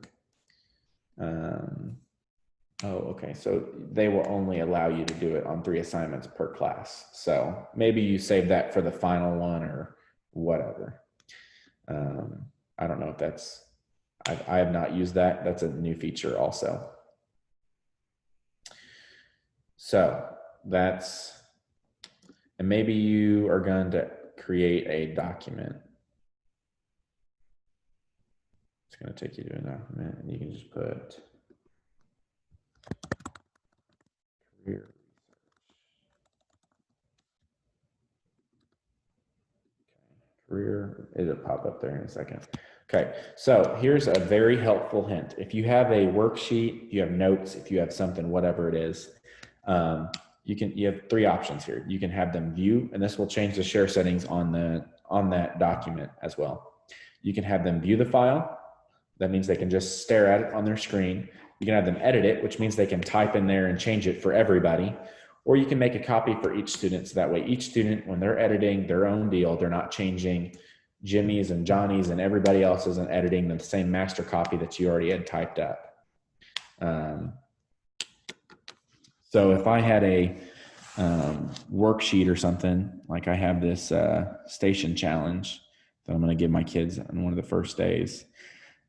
Okay, so they will only allow you to do it on 3 assignments per class. So maybe you save that for the final one or whatever. I don't know if that's, I have not used that. That's a new feature also. So that's, and maybe you are going to create a document. It's going to take you to a document and you can just put career research. Okay. Career, it'll pop up there in a second. Okay, so here's a very helpful hint. If you have a worksheet, you have notes, if you have something, whatever it is, you have 3 options here. You can have them view, and this will change the share settings on that document as well. You can have them view the file. That means they can just stare at it on their screen. You can have them edit it, which means they can type in there and change it for everybody. Or you can make a copy for each student. So that way each student, when they're editing their own deal, they're not changing Jimmy's and Johnny's and everybody else isn't editing the same master copy that you already had typed up. So if I had a worksheet or something, like I have this station challenge that I'm going to give my kids on one of the first days.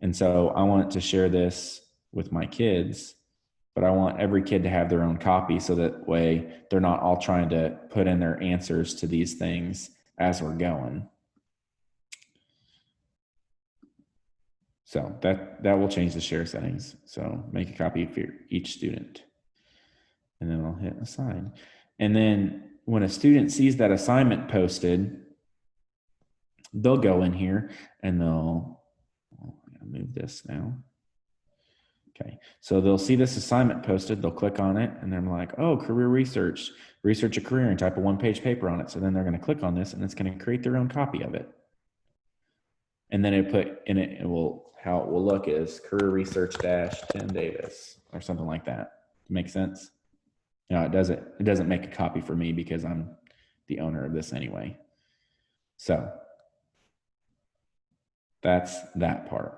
And so I want to share this with my kids, but I want every kid to have their own copy so that way they're not all trying to put in their answers to these things as we're going. So that will change the share settings. So make a copy for each student. And then I'll hit assign. And then when a student sees that assignment posted, they'll go in here and they'll move this now. Okay, so they'll see this assignment posted, they'll click on it, and they're like, oh, career research a career, and type a 1-page paper on it. So then they're going to click on this, and it's going to create their own copy of it. And then it put in it, how it will look is career research Tim Davis or something like that. Make sense? No, it doesn't make a copy for me because I'm the owner of this anyway. So that's that part.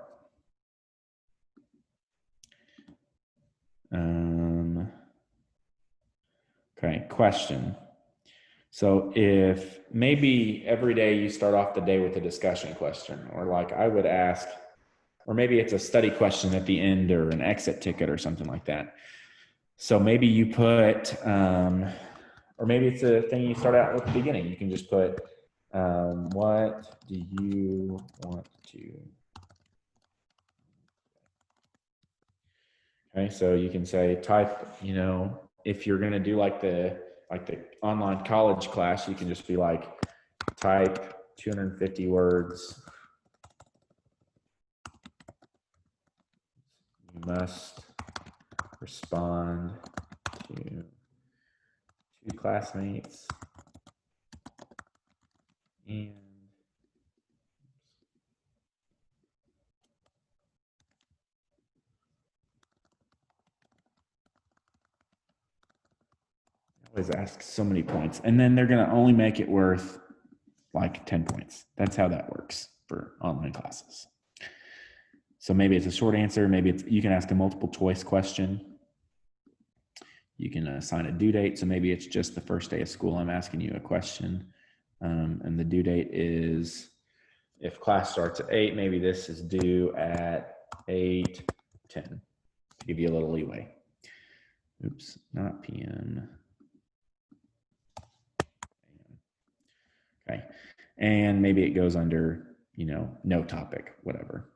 Okay, question. So if maybe every day you start off the day with a discussion question, or like I would ask, or maybe it's a study question at the end or an exit ticket or something like that. So maybe you put, or maybe it's a thing you start out at the beginning. You can just put, what do you want to? Okay, so you can say type, if you're going to do like the online college class, you can just be like, type 250 words. You must respond to 2 classmates and always ask so many points, and then they're going to only make it worth like 10 points. That's how that works for online classes. So maybe it's a short answer. Maybe you can ask a multiple choice question. You can assign a due date. So maybe it's just the first day of school. I'm asking you a question. And the due date is, if class starts at 8, maybe this is due at 8:10 to give you a little leeway. Oops, not PM. Okay. And maybe it goes under, no topic, whatever.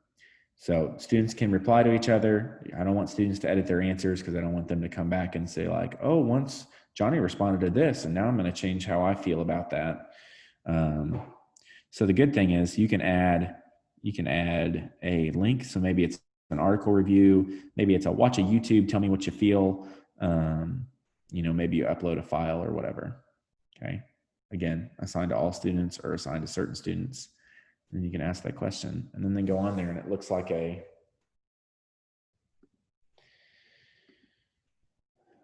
So students can reply to each other. I don't want students to edit their answers because I don't want them to come back and say like, oh, once Johnny responded to this and now I'm going to change how I feel about that. So the good thing is you can add a link. So maybe it's an article review, maybe it's watch a YouTube, tell me what you feel. Maybe you upload a file or whatever. Okay. Again, assigned to all students or assigned to certain students. And you can ask that question and then they go on there and it looks like when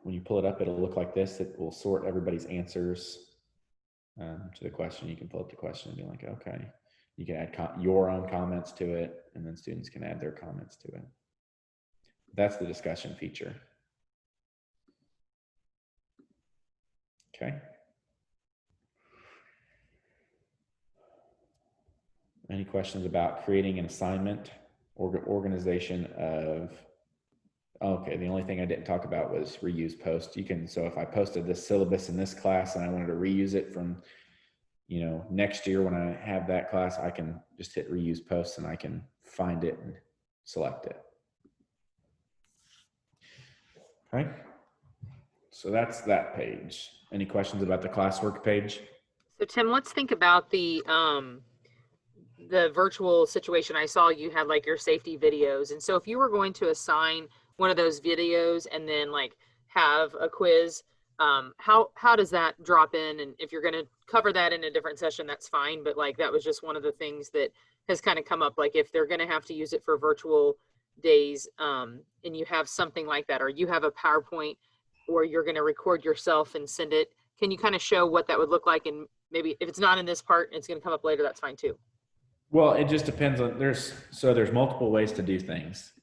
you pull it up, it'll look like this. It will sort everybody's answers to the question. You can pull up the question and be like, okay, you can add your own comments to it and then students can add their comments to it. That's the discussion feature. Okay. Any questions about creating an assignment or organization of, okay, the only thing I didn't talk about was reuse post. So if I posted this syllabus in this class and I wanted to reuse it from, next year when I have that class, I can just hit reuse post and I can find it and select it. Okay. So that's that page. Any questions about the classwork page? So Tim, let's think about the the virtual situation I saw, you had like your safety videos. And so if you were going to assign one of those videos and then like have a quiz, how does that drop in? And if you're going to cover that in a different session, that's fine. But like, that was just one of the things that has kind of come up. Like if they're going to have to use it for virtual days, and you have something like that, or you have a PowerPoint, or you're going to record yourself and send it, can you kind of show what that would look like? And maybe if it's not in this part, it's going to come up later, that's fine too. Well, it just depends on, there's multiple ways to do things.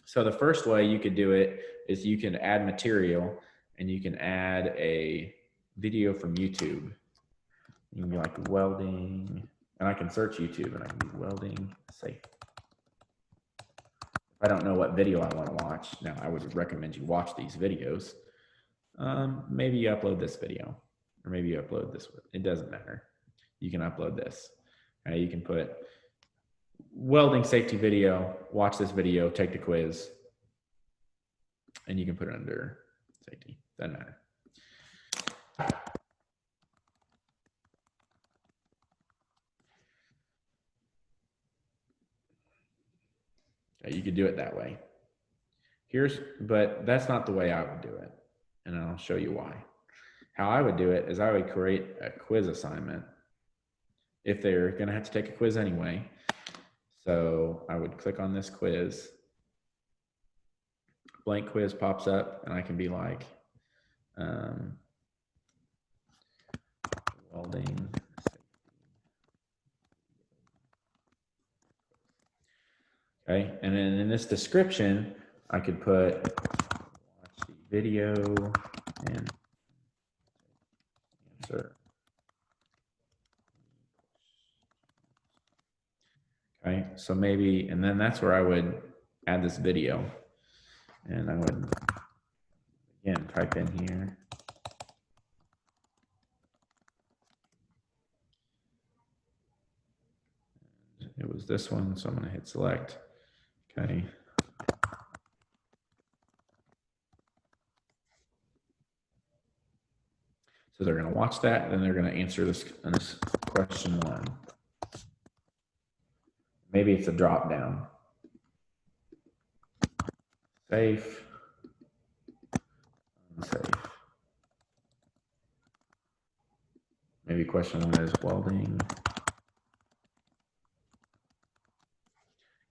So the first way you could do it is you can add material and you can add a video from YouTube. You can be like welding, and I can search YouTube and I can be welding safe. If I don't know what video I want to watch, now I would recommend you watch these videos. Maybe you upload this video, or maybe you upload this one. It doesn't matter. You can upload this. You can put welding safety video, watch this video, take the quiz, and you can put it under safety. Doesn't matter. Okay, you could do it that way. But that's not the way I would do it, and I'll show you why. How I would do it is I would create a quiz assignment if they're going to have to take a quiz anyway. So I would click on this quiz. Blank quiz pops up, and I can be like, welding. Okay, and then in this description, I could put watch the video and answer. Okay, so maybe, and then that's where I would add this video. And I would, again, type in here. It was this one, so I'm going to hit select. Okay. So they're going to watch that, then they're going to answer this question 1. Maybe it's a drop down. Safe. Unsafe. Maybe question 1 is welding.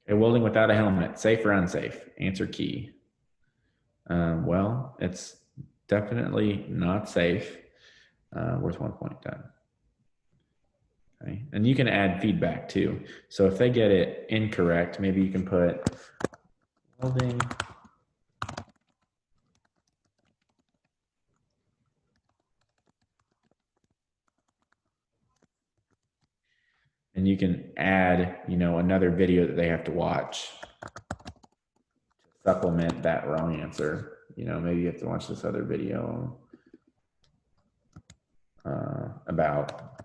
Okay, welding without a helmet, safe or unsafe? Answer key. Well, it's definitely not safe. Worth 1 point done. Okay, and you can add feedback too. So if they get it incorrect, maybe you can put welding. And you can add, another video that they have to watch to supplement that wrong answer. Maybe you have to watch this other video about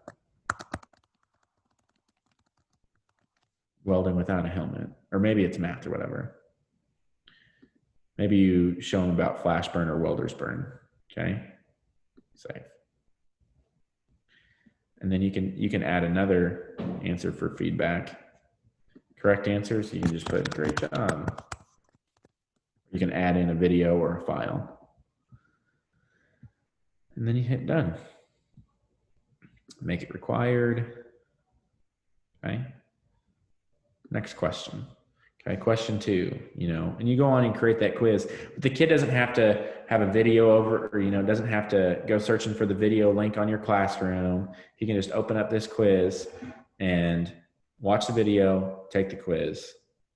welding without a helmet, or maybe it's math or whatever. Maybe you show them about flash burn or welder's burn. Okay, safe. And then you can add another answer for feedback. Correct answers, you can just put great job. You can add in a video or a file. And then you hit done. Make it required. Okay. Next question. Okay, question 2, and you go on and create that quiz. But the kid doesn't have to have a video over, or, doesn't have to go searching for the video link on your classroom. He can just open up this quiz and watch the video, take the quiz,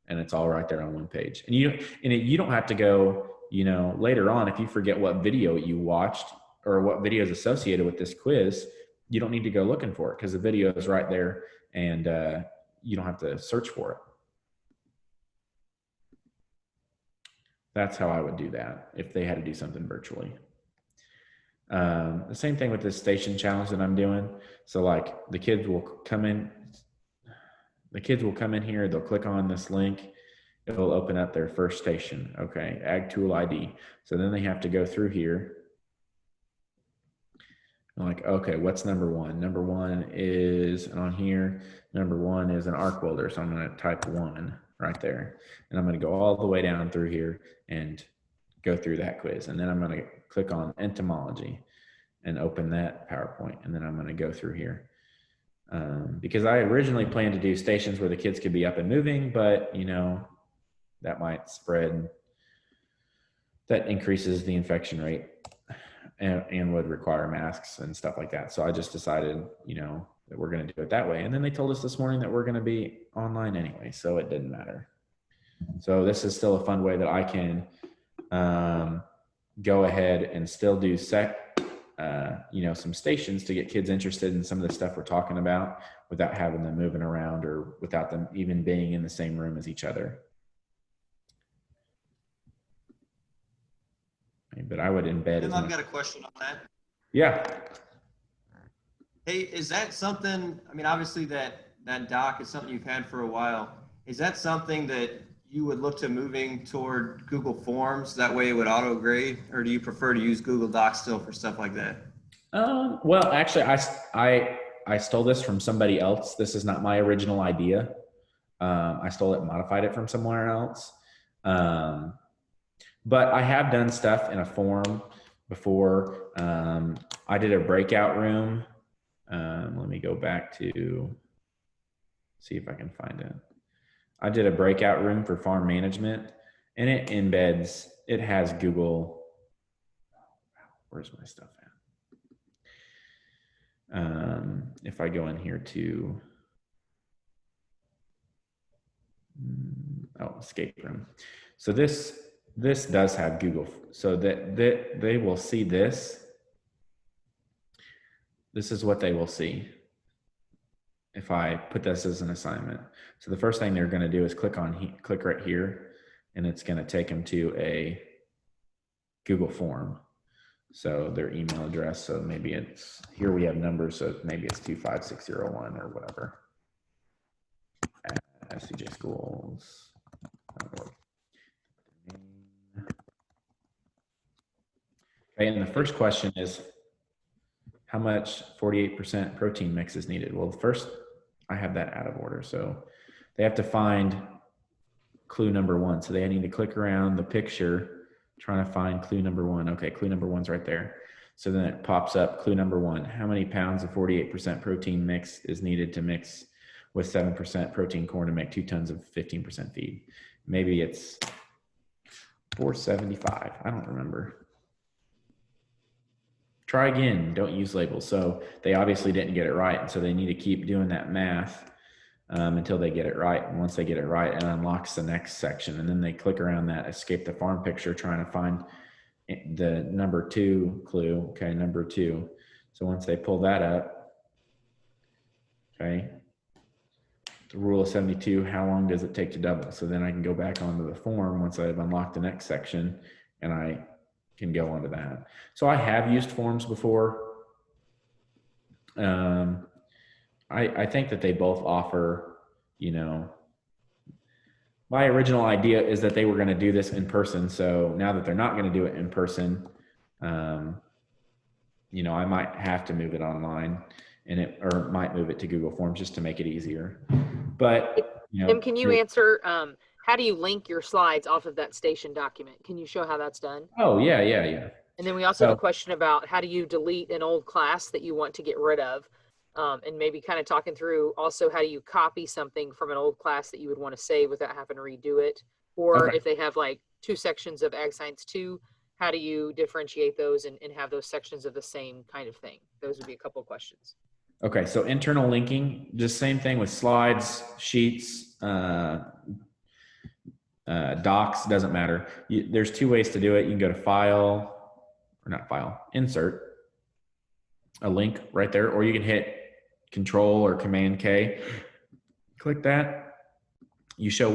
and it's all right there on one page. And you don't have to go, later on, if you forget what video you watched or what video is associated with this quiz, you don't need to go looking for it because the video is right there, and you don't have to search for it. That's how I would do that if they had to do something virtually. The same thing with this station challenge that I'm doing. So like the kids will come in here, they'll click on this link, it'll open up their first station. Okay, Ag Tool ID. So then they have to go through here. I'm like, okay, what's number one? Number one is, and on here, number one is an arc welder. So I'm going to type 1 right there. And I'm going to go all the way down through here and go through that quiz. And then I'm going to click on entomology and open that PowerPoint. And then I'm going to go through here. Because I originally planned to do stations where the kids could be up and moving, but you know, that might spread, that increases the infection rate. And would require masks and stuff like that. So I just decided, you know, that we're going to do it that way. And then they told us this morning that we're going to be online anyway, so it didn't matter. So this is still a fun way that I can go ahead and still do you know, some stations to get kids interested in some of the stuff we're talking about without having them moving around or without them even being in the same room as each other. But I would embed. Tim, I've got a question on that. Yeah. Hey, is that something, I mean, obviously that doc is something you've had for a while. Is that something that you would look to moving toward Google Forms? That way it would auto grade, or do you prefer to use Google Docs still for stuff like that? Well, actually, I stole this from somebody else. This is not my original idea. I stole it and modified it from somewhere else. But I have done stuff in a form before. I did a breakout room. Let me go back to see if I can find it. I did a breakout room for farm management, and it embeds, it has Google. Where's my stuff at? If I go in here to, escape room. So this does have Google, so that they will see this. This is what they will see if I put this as an assignment. So the first thing they're going to do is click right here, and it's going to take them to a Google form. So their email address. So maybe it's, here we have numbers. So maybe it's 25601 or whatever. At SCJ Schools. Okay, and the first question is, how much 48% protein mix is needed? Well, first, I have that out of order. So they have to find clue number 1. So they need to click around the picture, trying to find clue number 1. Okay, clue number 1's right there. So then it pops up clue number 1. How many pounds of 48% protein mix is needed to mix with 7% protein corn to make 2 tons of 15% feed? Maybe it's 475. I don't remember. Try again, don't use labels. So they obviously didn't get it right. And so they need to keep doing that math until they get it right. And once they get it right, it unlocks the next section. And then they click around that escape the farm picture, trying to find the number 2 clue. Okay, number 2. So once they pull that up, okay, the rule of 72, how long does it take to double? So then I can go back onto the form once I've unlocked the next section, and I can go onto that. So I have used forms before. I think that they both offer, you know, my original idea is that they were going to do this in person. So now that they're not going to do it in person, you know, I might have to move it online or might move it to Google Forms just to make it easier. But, you know, Tim, can you answer, how do you link your slides off of that station document? Can you show how that's done? Oh, yeah. And then we also have a question about how do you delete an old class that you want to get rid of? And maybe kind of talking through also how do you copy something from an old class that you would want to save without having to redo it? Or if they have like 2 sections of Ag Science 2, how do you differentiate those and have those sections of the same kind of thing? Those would be a couple of questions. Okay, so internal linking, just same thing with slides, sheets, docs, doesn't matter. There's 2 ways to do it. You can go to file, or not file, insert, a link right there, or you can hit Control or Command K. Click that. You show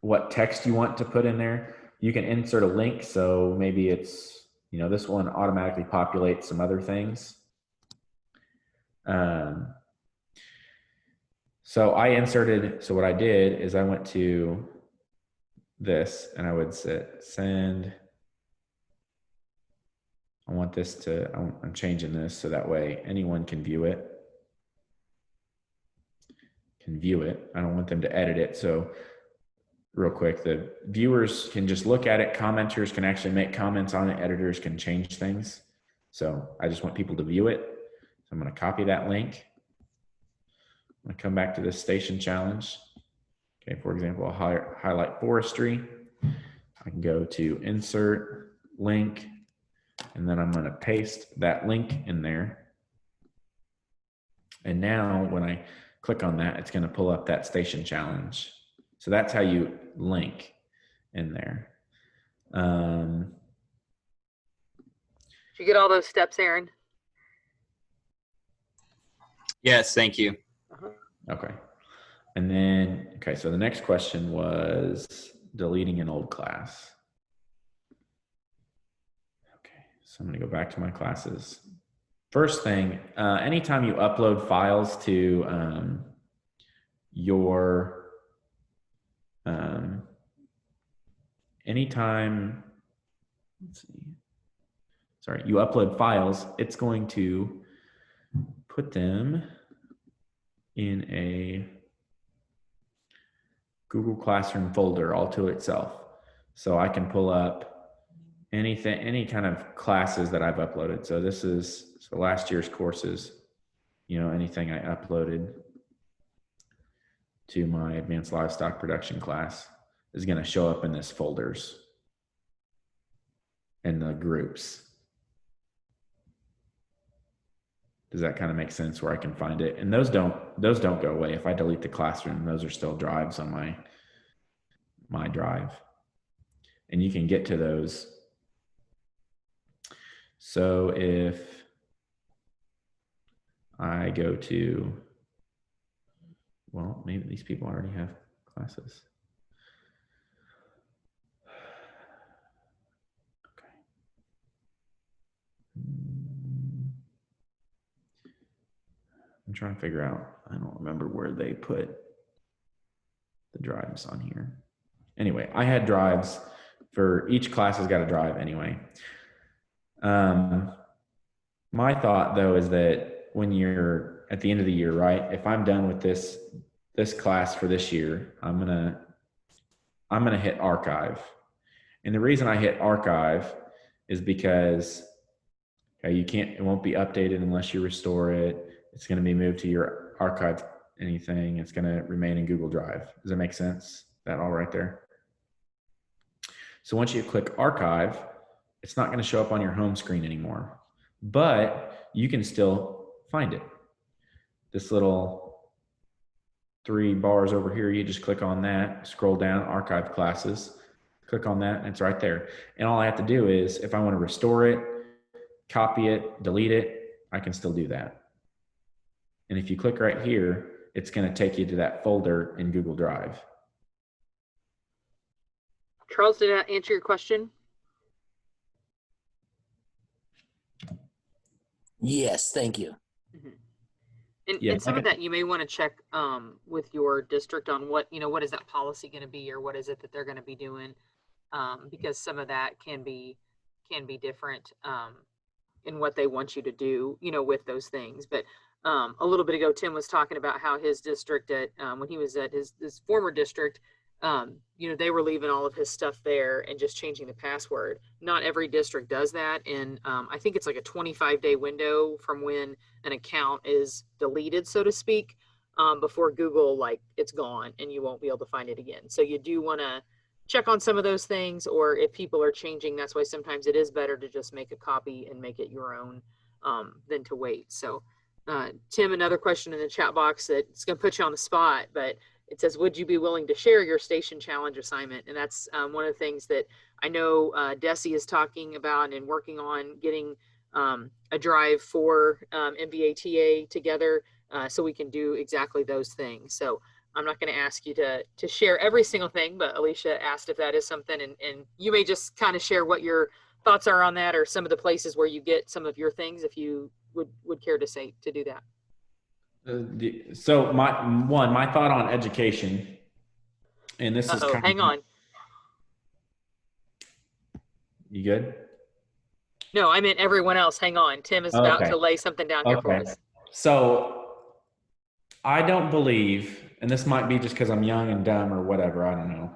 what text you want to put in there. You can insert a link. So maybe it's, you know, this one automatically populates some other things. So I inserted, so what I did is I went to this and I would send I want this to, I'm changing this so that way anyone can view it. I don't want them to edit it. So real quick, the viewers can just look at it. Commenters can actually make comments on it. Editors can change things. So I just want people to view it. So I'm going to copy that link. I'm going to come back to this station challenge. Okay, for example, I'll highlight forestry. I can go to insert link, and then I'm going to paste that link in there. And now when I click on that, it's going to pull up that station challenge. So that's how you link in there. Did you get all those steps, Aaron? Yes, thank you. Okay. And then, okay, so the next question was deleting an old class. Okay, so I'm going to go back to my classes. First thing, anytime you upload files to anytime, let's see, sorry, you upload files, it's going to put them in a Google Classroom folder all to itself. So I can pull up anything, any kind of classes that I've uploaded. So this is, so last year's courses, you know, anything I uploaded to my advanced livestock production class is going to show up in this folders and the groups. Does that kind of make sense where I can find it? And those don't go away. If I delete the classroom, those are still drives on my drive. And you can get to those. So if I go to, well, maybe these people already have classes. Okay. I'm trying to figure out, I don't remember where they put the drives on here. Anyway, I had drives for each class has got a drive anyway. My thought though is that when you're at the end of the year, right? If I'm done with this class for this year, I'm gonna hit archive. And the reason I hit archive is because it won't be updated unless you restore it. It's going to be moved to your archive anything. It's going to remain in Google Drive. Does that make sense? That all right there? So once you click archive, it's not going to show up on your home screen anymore, but you can still find it. This little 3 bars over here, you just click on that, scroll down, archive classes, click on that, and it's right there. And all I have to do is, if I want to restore it, copy it, delete it, I can still do that. And if you click right here, it's going to take you to that folder in Google Drive. Charles, did that answer your question? Yes, thank you. Mm-hmm. And, Yeah, and some of that you may want to check with your district on what is that policy going to be, or what is it that they're going to be doing, because some of that can be different in what they want you to do, with those things. But a little bit ago, Tim was talking about how his district when he was at his former district, they were leaving all of his stuff there and just changing the password. Not every district does that. And I think it's like a 25-day window from when an account is deleted, so to speak, before Google, it's gone and you won't be able to find it again. So you do want to check on some of those things, or if people are changing, that's why sometimes it is better to just make a copy and make it your own than to wait. So Tim, another question in the chat box that's going to put you on the spot, but it says, would you be willing to share your station challenge assignment? And that's one of the things that I know Desi is talking about and working on, getting a drive for MVATA together so we can do exactly those things. So I'm not going to ask you to share every single thing, but Alicia asked if that is something, and you may just kind of share what your thoughts are on that, or some of the places where you get some of your things, if you would care to say to do that. So my thought on education, and this is kind hang on. You good? No, I meant everyone else. Hang on. Tim is about Okay. to lay something down here for Okay. us. So I don't believe, and this might be just because I'm young and dumb or whatever, I don't know.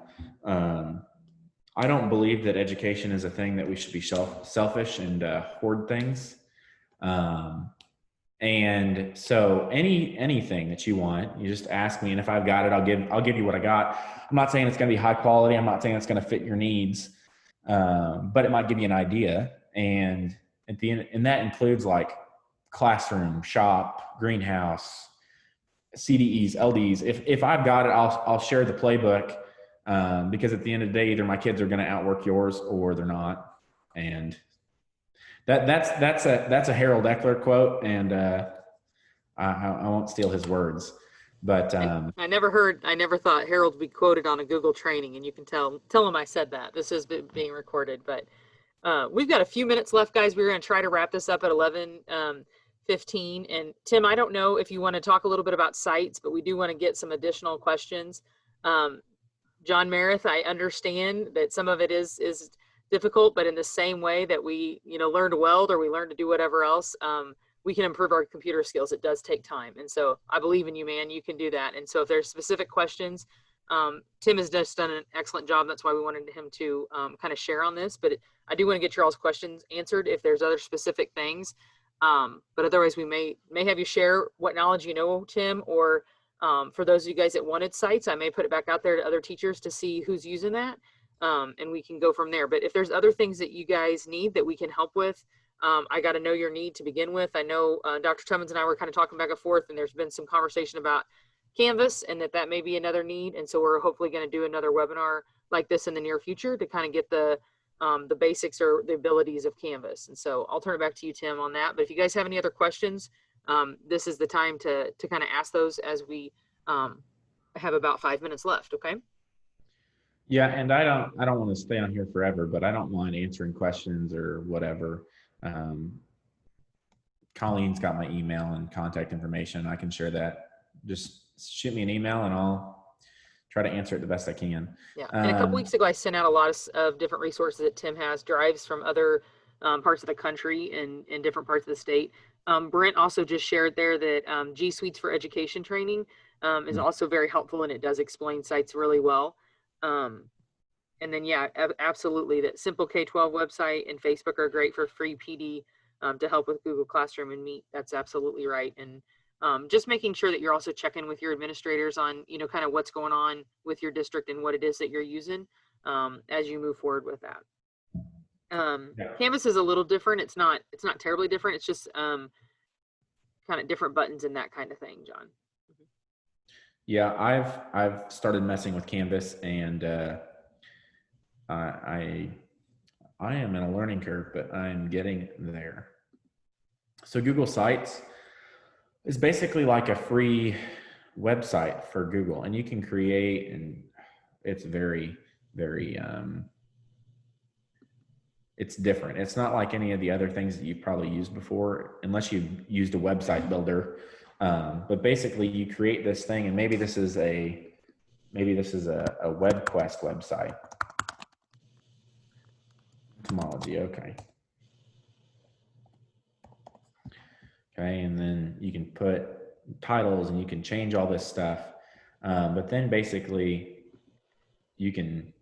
I don't believe that education is a thing that we should be selfish and hoard things. And so anything that you want, you just ask me, and if I've got it, I'll give you what I got. I'm not saying it's going to be high quality. I'm not saying it's going to fit your needs, but it might give you an idea. And at the end, and that includes like classroom, shop, greenhouse, CDEs, LDs. If I've got it, I'll share the playbook, because at the end of the day, either my kids are going to outwork yours or they're not. And that's a Harold Eckler quote, and I won't steal his words, but I never thought Harold would be quoted on a Google training, and you can tell him I said that. This is being recorded, but we've got a few minutes left, guys. We're going to try to wrap this up at 11:15. And Tim, I don't know if you want to talk a little bit about sites, but we do want to get some additional questions. John Merith, I understand that some of it is difficult, but in the same way that we, learn to weld or we learn to do whatever else, we can improve our computer skills. It does take time. And so I believe in you, man. You can do that. And so if there's specific questions, Tim has just done an excellent job. That's why we wanted him to kind of share on this. But I do want to get your all's questions answered if there's other specific things. But otherwise, we may have you share what knowledge you know, Tim, or for those of you guys that wanted sites, I may put it back out there to other teachers to see who's using that. And we can go from there. But if there's other things that you guys need that we can help with, I got to know your need to begin with. I know Dr. Tummins and I were kind of talking back and forth, and there's been some conversation about Canvas and that may be another need. And so we're hopefully going to do another webinar like this in the near future to kind of get the basics or the abilities of Canvas. And so I'll turn it back to you, Tim, on that. But if you guys have any other questions, this is the time to kind of ask those as we have about 5 minutes left. Okay. yeah, and I don't want to stay on here forever, but I don't mind answering questions or whatever. Colleen's got my email and contact information. I can share that. Just shoot me an email and I'll try to answer it the best I can. Yeah. And a couple weeks ago, I sent out a lot of different resources that Tim has, drives from other parts of the country and in different parts of the state. Brent also just shared there that G Suites for Education training is also very helpful, and it does explain sites really well. And then, yeah, absolutely. That Simple K-12 website and Facebook are great for free PD to help with Google Classroom and Meet. That's absolutely right. And just making sure that you're also checking with your administrators on, kind of what's going on with your district and what it is that you're using as you move forward with that. Canvas is a little different. It's not terribly different. It's just kind of different buttons and that kind of thing, John. Yeah, I've started messing with Canvas, and I am in a learning curve, but I'm getting there. So Google Sites is basically like a free website for Google, and you can create, and it's very, very, it's different. It's not like any of the other things that you've probably used before, unless you've used a website builder. But basically you create this thing, and maybe this is a WebQuest website. Etymology, okay. Okay, and then you can put titles and you can change all this stuff. But then basically you can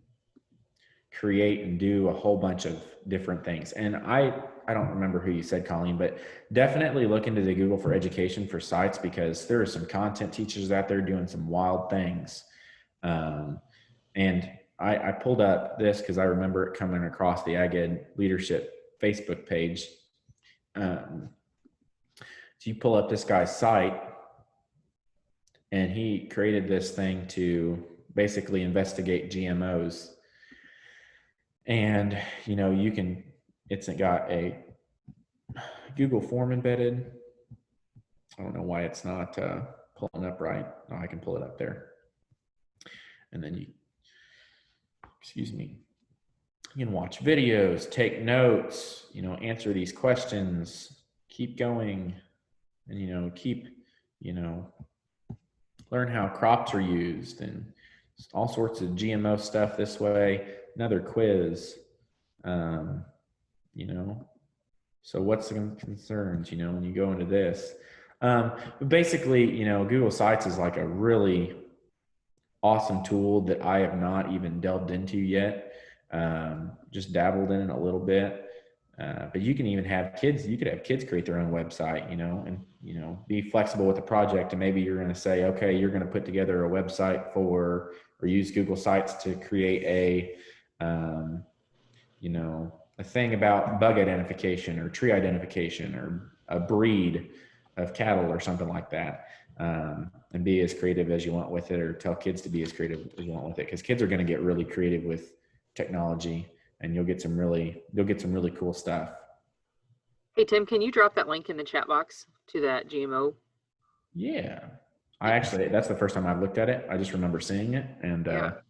create and do a whole bunch of different things. And I don't remember who you said, Colleen, but definitely look into the Google for Education for sites, because there are some content teachers out there doing some wild things. And I pulled up this because I remember it coming across the Ag Ed Leadership Facebook page. So you pull up this guy's site, and he created this thing to basically investigate GMOs. And, it's got a Google form embedded. I don't know why it's not pulling up right. Oh, I can pull it up there. And then you can watch videos, take notes, answer these questions, keep going, and, learn how crops are used and all sorts of GMO stuff this way. Another quiz, So what's the concerns, when you go into this? But basically, Google Sites is like a really awesome tool that I have not even delved into yet. Just dabbled in it a little bit. But you can even have kids, you could have kids create their own website, and, be flexible with the project. And maybe you're going to say, okay, you're going to put together a website or use Google Sites to create a thing about bug identification or tree identification or a breed of cattle or something like that. And be as creative as you want with it, or tell kids to be as creative as you want with it. Because kids are going to get really creative with technology, and you'll get some really cool stuff. Hey, Tim, can you drop that link in the chat box to that GMO? Yeah. That's the first time I've looked at it. I just remember seeing it, and let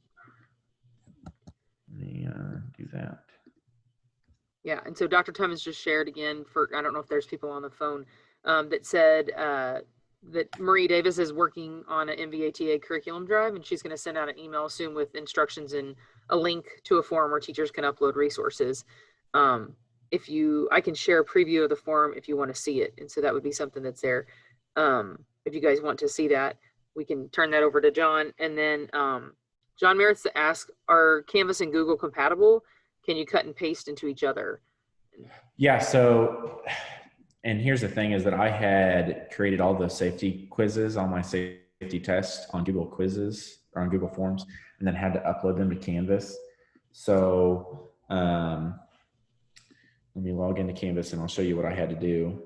me do that. Yeah, and so Dr. Tummins just shared again I don't know if there's people on the phone, that said that Marie Davis is working on an MVATA curriculum drive, and she's going to send out an email soon with instructions and a link to a forum where teachers can upload resources. I can share a preview of the forum if you want to see it, and so that would be something that's there. If you guys want to see that, we can turn that over to John. And then John Merritt's asked, are Canvas and Google compatible? Can you cut and paste into each other? Yeah. So, and here's the thing is that I had created all the safety quizzes on my safety test on Google Quizzes or on Google Forms, and then had to upload them to Canvas. So let me log into Canvas and I'll show you what I had to do.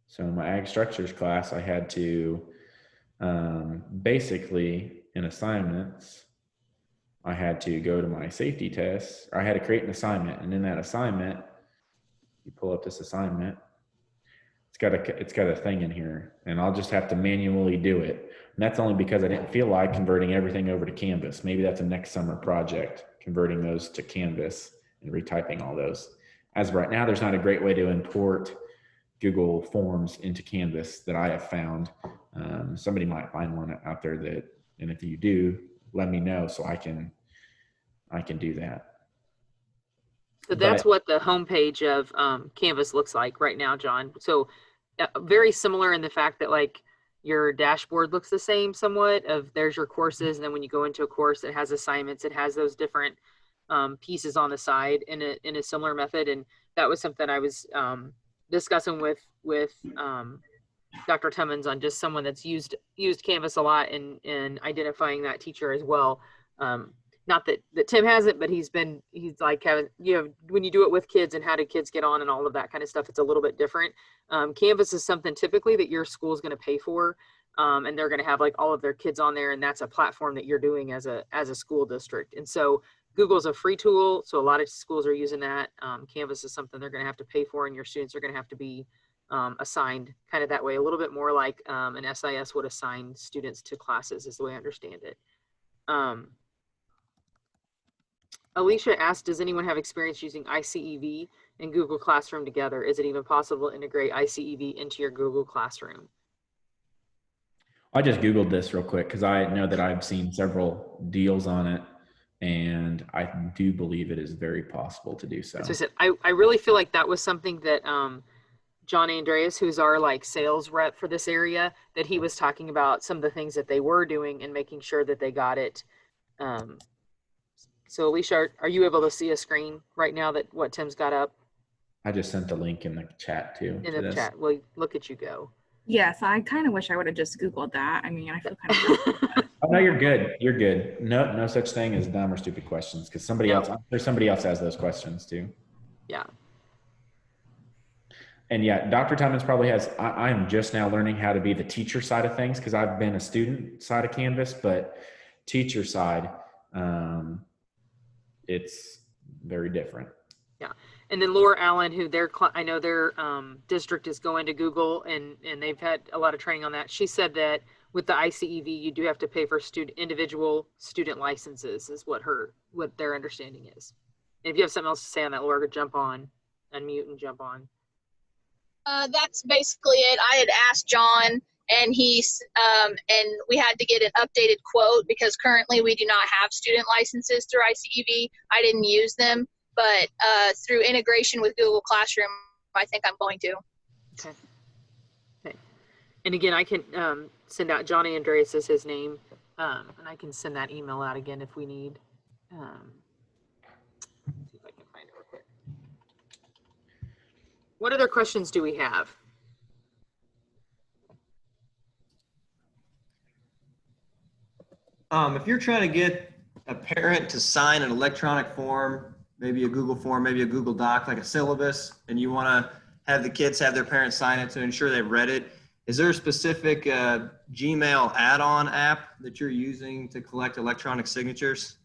So in my ag structures class, I had to basically in assignments, I had to go to my safety tests, or I had to create an assignment. And in that assignment, you pull up this assignment, it's got a thing in here, and I'll just have to manually do it. And that's only because I didn't feel like converting everything over to Canvas. Maybe that's a next summer project, converting those to Canvas and retyping all those. As of right now, there's not a great way to import Google Forms into Canvas that I have found. Somebody might find one out there and if you do, let me know so I can do that. So that's what the homepage of Canvas looks like right now, John. So very similar in the fact that like your dashboard looks the same somewhat, of there's your courses, and then when you go into a course, it has assignments, it has those different pieces on the side in a similar method. And that was something I was discussing with Dr. Tummins on, just someone that's used Canvas a lot in identifying that teacher as well. Not that Tim hasn't, but he's like, Kevin, when you do it with kids and how do kids get on and all of that kind of stuff, it's a little bit different. Canvas is something typically that your school is going to pay for, and they're going to have like all of their kids on there, and that's a platform that you're doing as a school district. And so Google's a free tool, so a lot of schools are using that. Canvas is something they're going to have to pay for, and your students are going to have to be assigned kind of that way, a little bit more like an SIS would assign students to classes, is the way I understand it. Alicia asked, does anyone have experience using ICEV and Google Classroom together? Is it even possible to integrate ICEV into your Google Classroom? I just Googled this real quick because I know that I've seen several deals on it, and I do believe it is very possible to do so. That's what I said. I really feel like that was something that John Andreas, who's our like sales rep for this area, that he was talking about some of the things that they were doing and making sure that they got it. So Alicia, are you able to see a screen right now that what Tim's got up? I just sent the link in the chat too. In the chat. Well, look at you go. Yes, I kind of wish I would have just Googled that. I mean, I feel kind of. Oh, no, you're good. You're good. No such thing as dumb or stupid questions, because somebody else has those questions too. Yeah. And yeah, Dr. Tummins probably has, I'm just now learning how to be the teacher side of things, because I've been a student side of Canvas, but teacher side, it's very different. Yeah. And then Laura Allen, who I know their district is going to Google, and they've had a lot of training on that. She said that with the ICEV, you do have to pay for individual student licenses, is what their understanding is. And if you have something else to say on that, Laura, jump on, unmute and jump on. That's basically it. I had asked John, and and we had to get an updated quote because currently we do not have student licenses through ICEV. I didn't use them, but through integration with Google Classroom, I think I'm going to. Okay. Okay. And again, I can send out Johnny Andreas is his name, and I can send that email out again if we need. See if I can find it real quick. What other questions do we have? If you're trying to get a parent to sign an electronic form, maybe a Google form, maybe a Google Doc, like a syllabus, and you want to have the kids have their parents sign it to ensure they've read it, is there a specific Gmail add-on app that you're using to collect electronic signatures?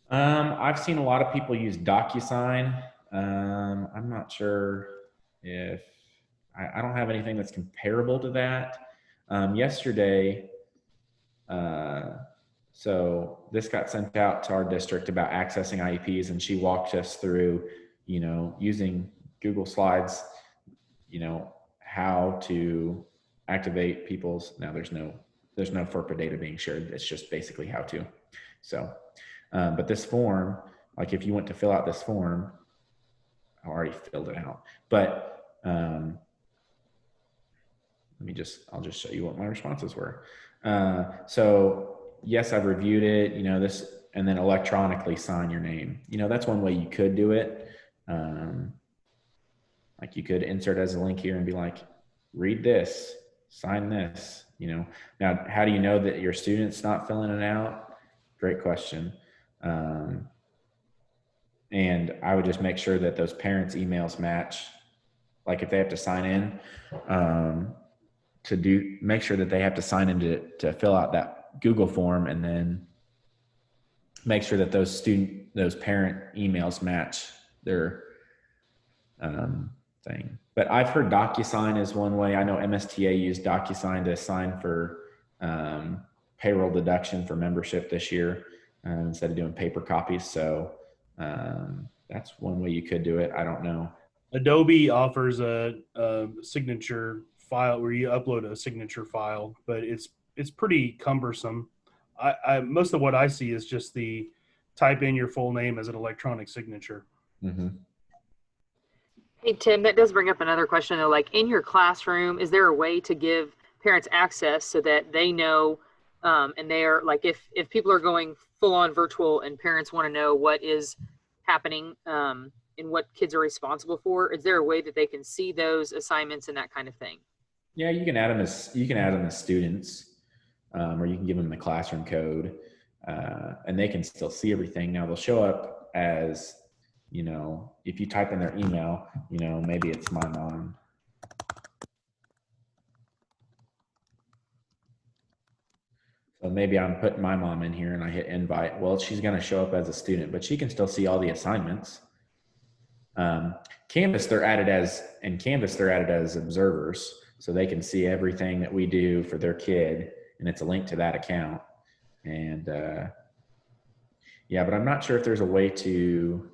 I've seen a lot of people use DocuSign. I'm not sure if I don't have anything that's comparable to that. Yesterday, so this got sent out to our district about accessing IEPs, and she walked us through, using Google Slides, how to activate people's. Now there's no FERPA data being shared. It's just basically how to. So, but this form, like if you went to fill out this form, I already filled it out, but I'll just show you what my responses were. So yes, I've reviewed it, this, and then electronically sign your name. That's one way you could do it. Like you could insert as a link here and be like, read this, sign this, Now, how do you know that your student's not filling it out? Great question. And I would just make sure that those parents' emails match. Like if they have to sign in, make sure that they have to sign in to fill out that Google form, and then make sure that those parent emails match their thing. But I've heard DocuSign is one way. I know MSTA used DocuSign to sign for payroll deduction for membership this year instead of doing paper copies. So that's one way you could do it. I don't know. Adobe offers a signature file where you upload a signature file, but it's pretty cumbersome. Most of what I see is just the type in your full name as an electronic signature. Mm-hmm. Hey, Tim, that does bring up another question though. Like in your classroom, is there a way to give parents access so that they know, and they are like, if people are going full on virtual and parents want to know what is happening, and what kids are responsible for, is there a way that they can see those assignments and that kind of thing? Yeah, you can add them as students, or you can give them the classroom code, and they can still see everything. Now they'll show up as, if you type in their email, maybe it's my mom. So maybe I'm putting my mom in here and I hit invite. Well, she's going to show up as a student, but she can still see all the assignments. Canvas, they're added as observers, so they can see everything that we do for their kid, and it's a link to that account. And yeah, but I'm not sure if there's a way to.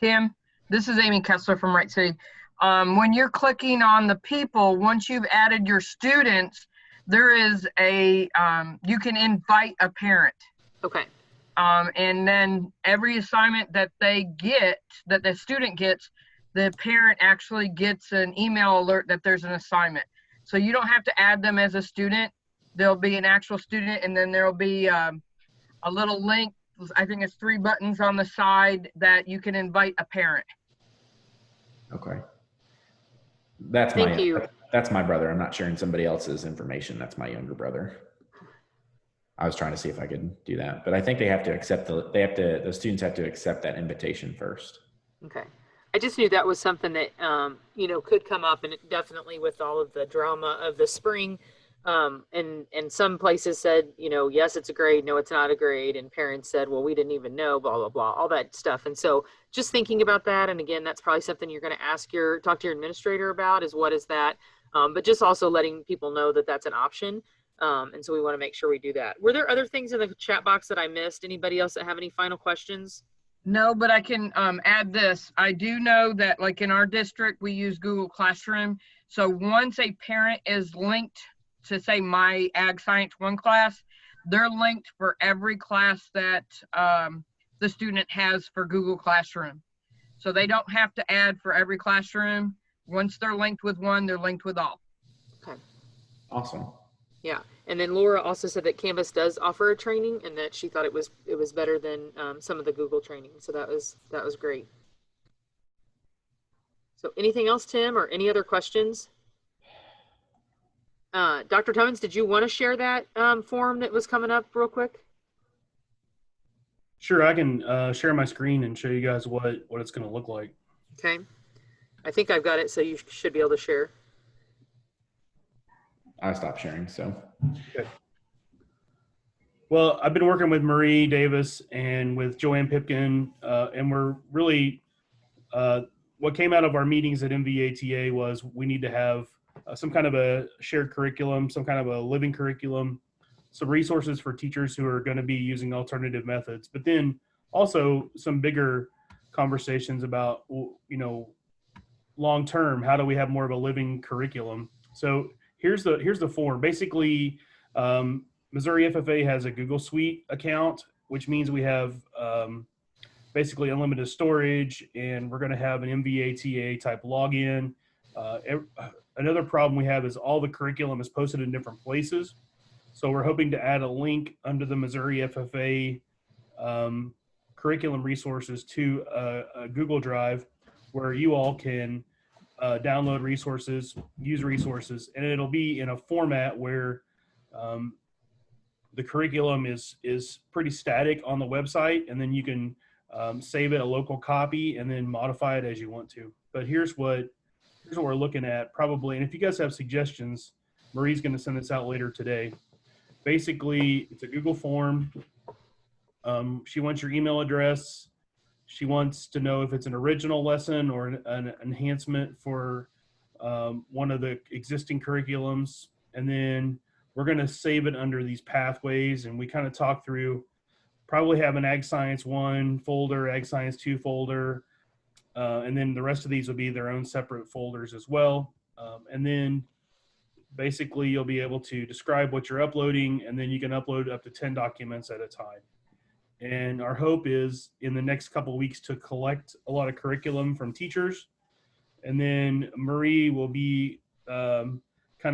Tim, this is Amy Kessler from Wright City. When you're clicking on the people, once you've added your students, there is a, you can invite a parent. Okay. And then every assignment that they get, that the student gets, the parent actually gets an email alert that there's an assignment. So you don't have to add them as a student. There'll be an actual student, and then there'll be a little link. I think it's 3 buttons on the side that you can invite a parent. Okay. That's Thank you. That's my brother. I'm not sharing somebody else's information. That's my younger brother. I was trying to see if I could do that, but I think they have to accept the students have to accept that invitation first. Okay. I just knew that was something that, could come up, and it definitely with all of the drama of the spring, and some places said, yes, it's a grade, no, it's not a grade. And parents said, well, we didn't even know, blah, blah, blah, all that stuff. And so just thinking about that. And again, that's probably something you're going to talk to your administrator about, is what is that? But just also letting people know that that's an option. And so we want to make sure we do that. Were there other things in the chat box that I missed? Anybody else that have any final questions? No, but I can add this. I do know that, like in our district, we use Google Classroom. So once a parent is linked to, say, my Ag Science 1 class, they're linked for every class that the student has for Google Classroom. So they don't have to add for every classroom. Once they're linked with one, they're linked with all. Okay. Awesome. Yeah. And then Laura also said that Canvas does offer a training and that she thought it was better than some of the Google training. So that was great. So anything else, Tim, or any other questions? Dr. Tummins, did you want to share that form that was coming up real quick? Sure, I can share my screen and show you guys what it's going to look like. Okay. I think I've got it, so you should be able to share. I stopped sharing, so. Okay. Well, I've been working with Marie Davis and with Joanne Pipkin, and we're really, what came out of our meetings at MVATA was we need to have some kind of a shared curriculum, some kind of a living curriculum, some resources for teachers who are going to be using alternative methods, but then also some bigger conversations about, long term, how do we have more of a living curriculum? So here's the form. Basically, Missouri FFA has a Google Suite account, which means we have basically unlimited storage, and we're going to have an MVATA type login. Another problem we have is all the curriculum is posted in different places. So we're hoping to add a link under the Missouri FFA curriculum resources to a Google Drive where you all can download resources, use resources, and it'll be in a format where the curriculum is pretty static on the website, and then you can save it a local copy and then modify it as you want to. But here's what we're looking at probably, and if you guys have suggestions, Marie's going to send this out later today. Basically, it's a Google form. She wants your email address. She wants to know if it's an original lesson or an enhancement for one of the existing curriculums. And then we're going to save it under these pathways. And we kind of talk through, probably have an Ag Science 1 folder, Ag Science 2 folder. And then the rest of these will be their own separate folders as well. And then basically you'll be able to describe what you're uploading, and then you can upload up to 10 documents at a time. And our hope is in the next couple of weeks to collect a lot of curriculum from teachers. And then Marie will be kind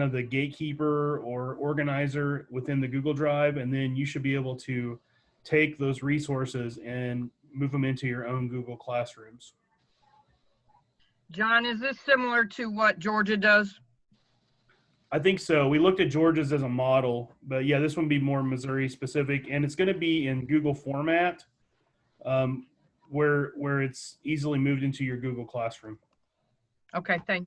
of the gatekeeper or organizer within the Google Drive. And then you should be able to take those resources and move them into your own Google Classrooms. John, is this similar to what Georgia does? I think so. We looked at Georgia's as a model, but yeah, this one would be more Missouri specific, and it's going to be in Google format, where it's easily moved into your Google Classroom. Okay, thanks.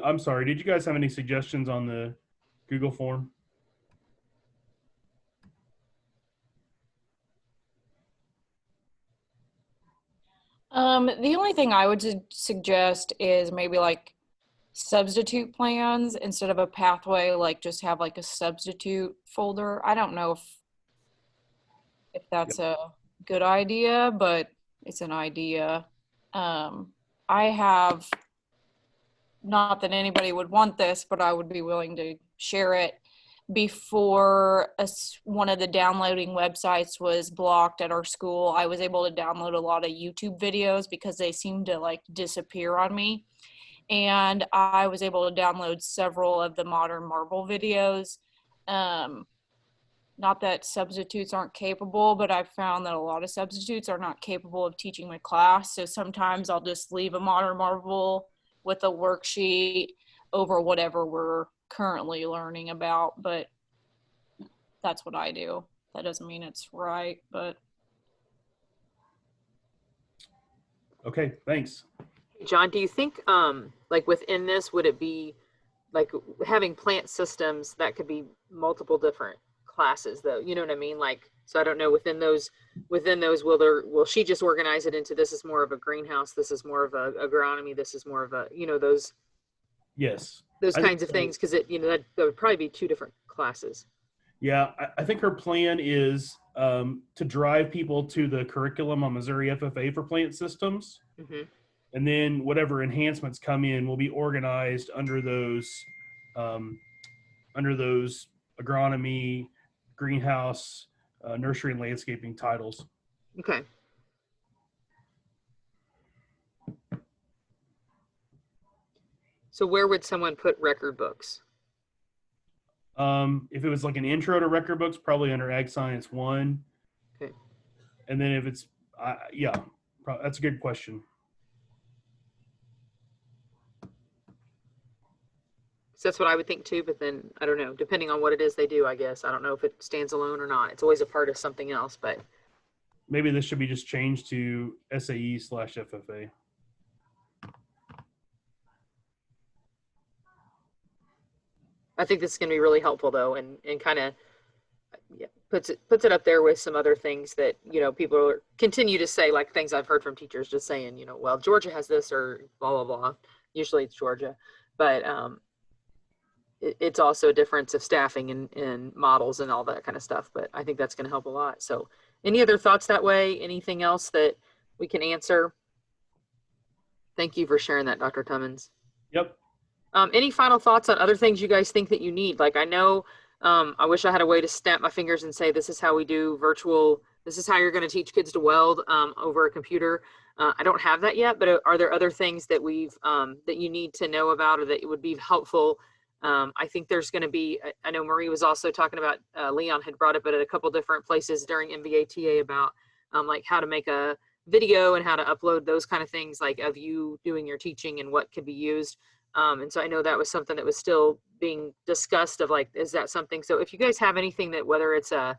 I'm sorry, did you guys have any suggestions on the Google form? The only thing I would suggest is maybe like substitute plans instead of a pathway, like just have like a substitute folder. I don't know if that's a good idea, but it's an idea. I have, not that anybody would want this, but I would be willing to share it. Before one of the downloading websites was blocked at our school, I was able to download a lot of YouTube videos because they seemed to like disappear on me. And I was able to download several of the Modern Marvel videos. Not that substitutes aren't capable, but I've found that a lot of substitutes are not capable of teaching my class. So sometimes I'll just leave a Modern Marvel with a worksheet over whatever we're currently learning about, but that's what I do. That doesn't mean it's right, but. Okay, thanks. John, do you think like within this, would it be like having plant systems that could be multiple different classes though? You know what I mean? Like, so I don't know, within those, will she just organize it into, this is more of a greenhouse, this is more of a agronomy, this is more of a, those. Yes. Those kinds of things, because that would probably be two different classes. Yeah, I think her plan is to drive people to the curriculum on Missouri FFA for plant systems. Mhm. And then whatever enhancements come in will be organized under those agronomy, greenhouse, nursery and landscaping titles. Okay. So where would someone put record books? If it was like an intro to record books, probably under Ag Science 1. Okay. And then if it's, yeah, that's a good question. So that's what I would think too, but then I don't know, depending on what it is they do, I guess. I don't know if it stands alone or not. It's always a part of something else, but Maybe this should be just changed to SAE/FFA. I think this is going to be really helpful though, and kind of puts it up there with some other things that, people continue to say, like things I've heard from teachers just saying, well, Georgia has this or blah, blah, blah. Usually it's Georgia, but it's also a difference of staffing and models and all that kind of stuff. But I think that's going to help a lot. So any other thoughts that way? Anything else that we can answer? Thank you for sharing that, Dr. Tummins. Yep. Any final thoughts on other things you guys think that you need? Like, I know, I wish I had a way to snap my fingers and say, this is how we do virtual, this is how you're going to teach kids to weld over a computer. I don't have that yet, but are there other things that that you need to know about or that would be helpful? I think there's going to be, I know Marie was also talking about, Leon had brought up it at a couple different places during MBATA about like how to make a video and how to upload those kind of things, like of you doing your teaching and what could be used. And so I know that was something that was still being discussed of like, is that something? So if you guys have anything that, whether it's a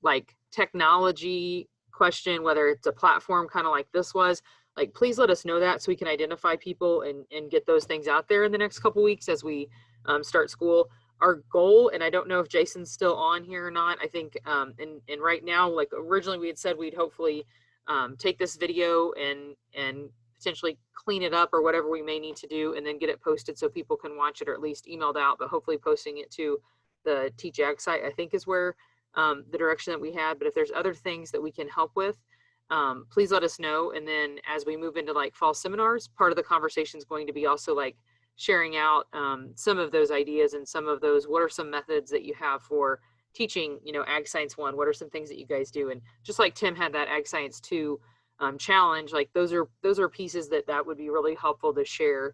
like technology question, whether it's a platform kind of like this was, like, please let us know that so we can identify people and get those things out there in the next couple weeks as we start school. Our goal, and I don't know if Jason's still on here or not, I think, and right now, like originally we had said we'd hopefully take this video and potentially clean it up or whatever we may need to do and then get it posted so people can watch it or at least emailed out, but hopefully posting it to the Teach Ag site, I think is where the direction that we had. But if there's other things that we can help with, please let us know. And then as we move into like fall seminars, part of the conversation is going to be also like sharing out some of those ideas and some of those, what are some methods that you have for teaching, Ag Science 1, what are some things that you guys do? And just like Tim had that Ag Science 2 challenge, like those are pieces that would be really helpful to share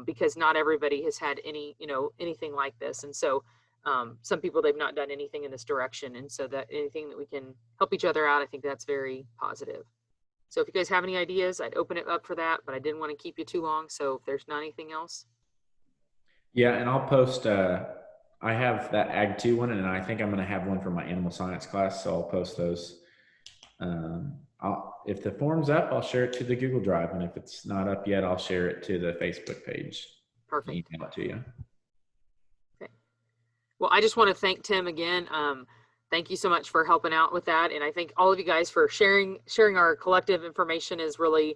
because not everybody has had anything like this. And so some people, they've not done anything in this direction. And so that anything that we can help each other out, I think that's very positive. So if you guys have any ideas, I'd open it up for that, but I didn't want to keep you too long. So if there's not anything else. Yeah, and I'll post, I have that Ag 2 one, and I think I'm going to have one for my animal science class. So I'll post those. If the form's up, I'll share it to the Google Drive. And if it's not up yet, I'll share it to the Facebook page. Perfect. Email it to you. Okay. Well, I just want to thank Tim again. Thank you so much for helping out with that. And I thank all of you guys for sharing our collective information is really,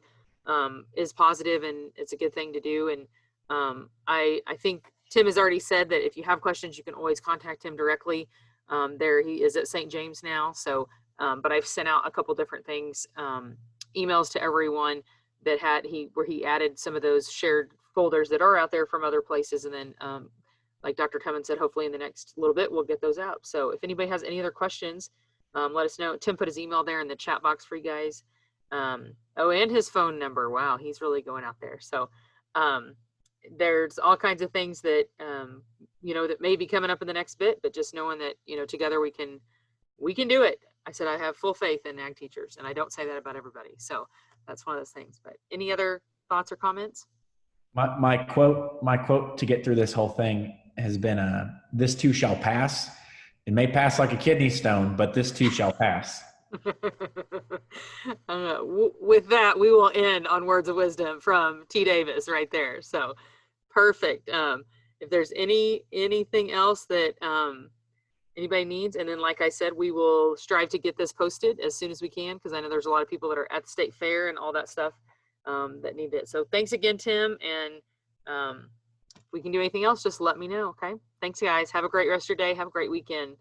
is positive and it's a good thing to do. And I think Tim has already said that if you have questions, you can always contact him directly. He is at St. James now. So, but I've sent out a couple different things, emails to everyone that where he added some of those shared folders that are out there from other places. And then, like Dr. Tummins said, hopefully in the next little bit, we'll get those out. So if anybody has any other questions, let us know. Tim put his email there in the chat box for you guys. And his phone number. Wow, he's really going out there. So there's all kinds of things that, that may be coming up in the next bit, but just knowing that, together we can do it. I said, I have full faith in ag teachers, and I don't say that about everybody. So that's one of those things. But any other thoughts or comments? My quote to get through this whole thing has been, this too shall pass. It may pass like a kidney stone, but this too shall pass. With that, we will end on words of wisdom from T. Davis right there. So perfect. If there's anything else that anybody needs, and then like I said, we will strive to get this posted as soon as we can, because I know there's a lot of people that are at the state fair and all that stuff that need it. So thanks again, Tim. And if we can do anything else, just let me know. Okay. Thanks, guys. Have a great rest of your day. Have a great weekend.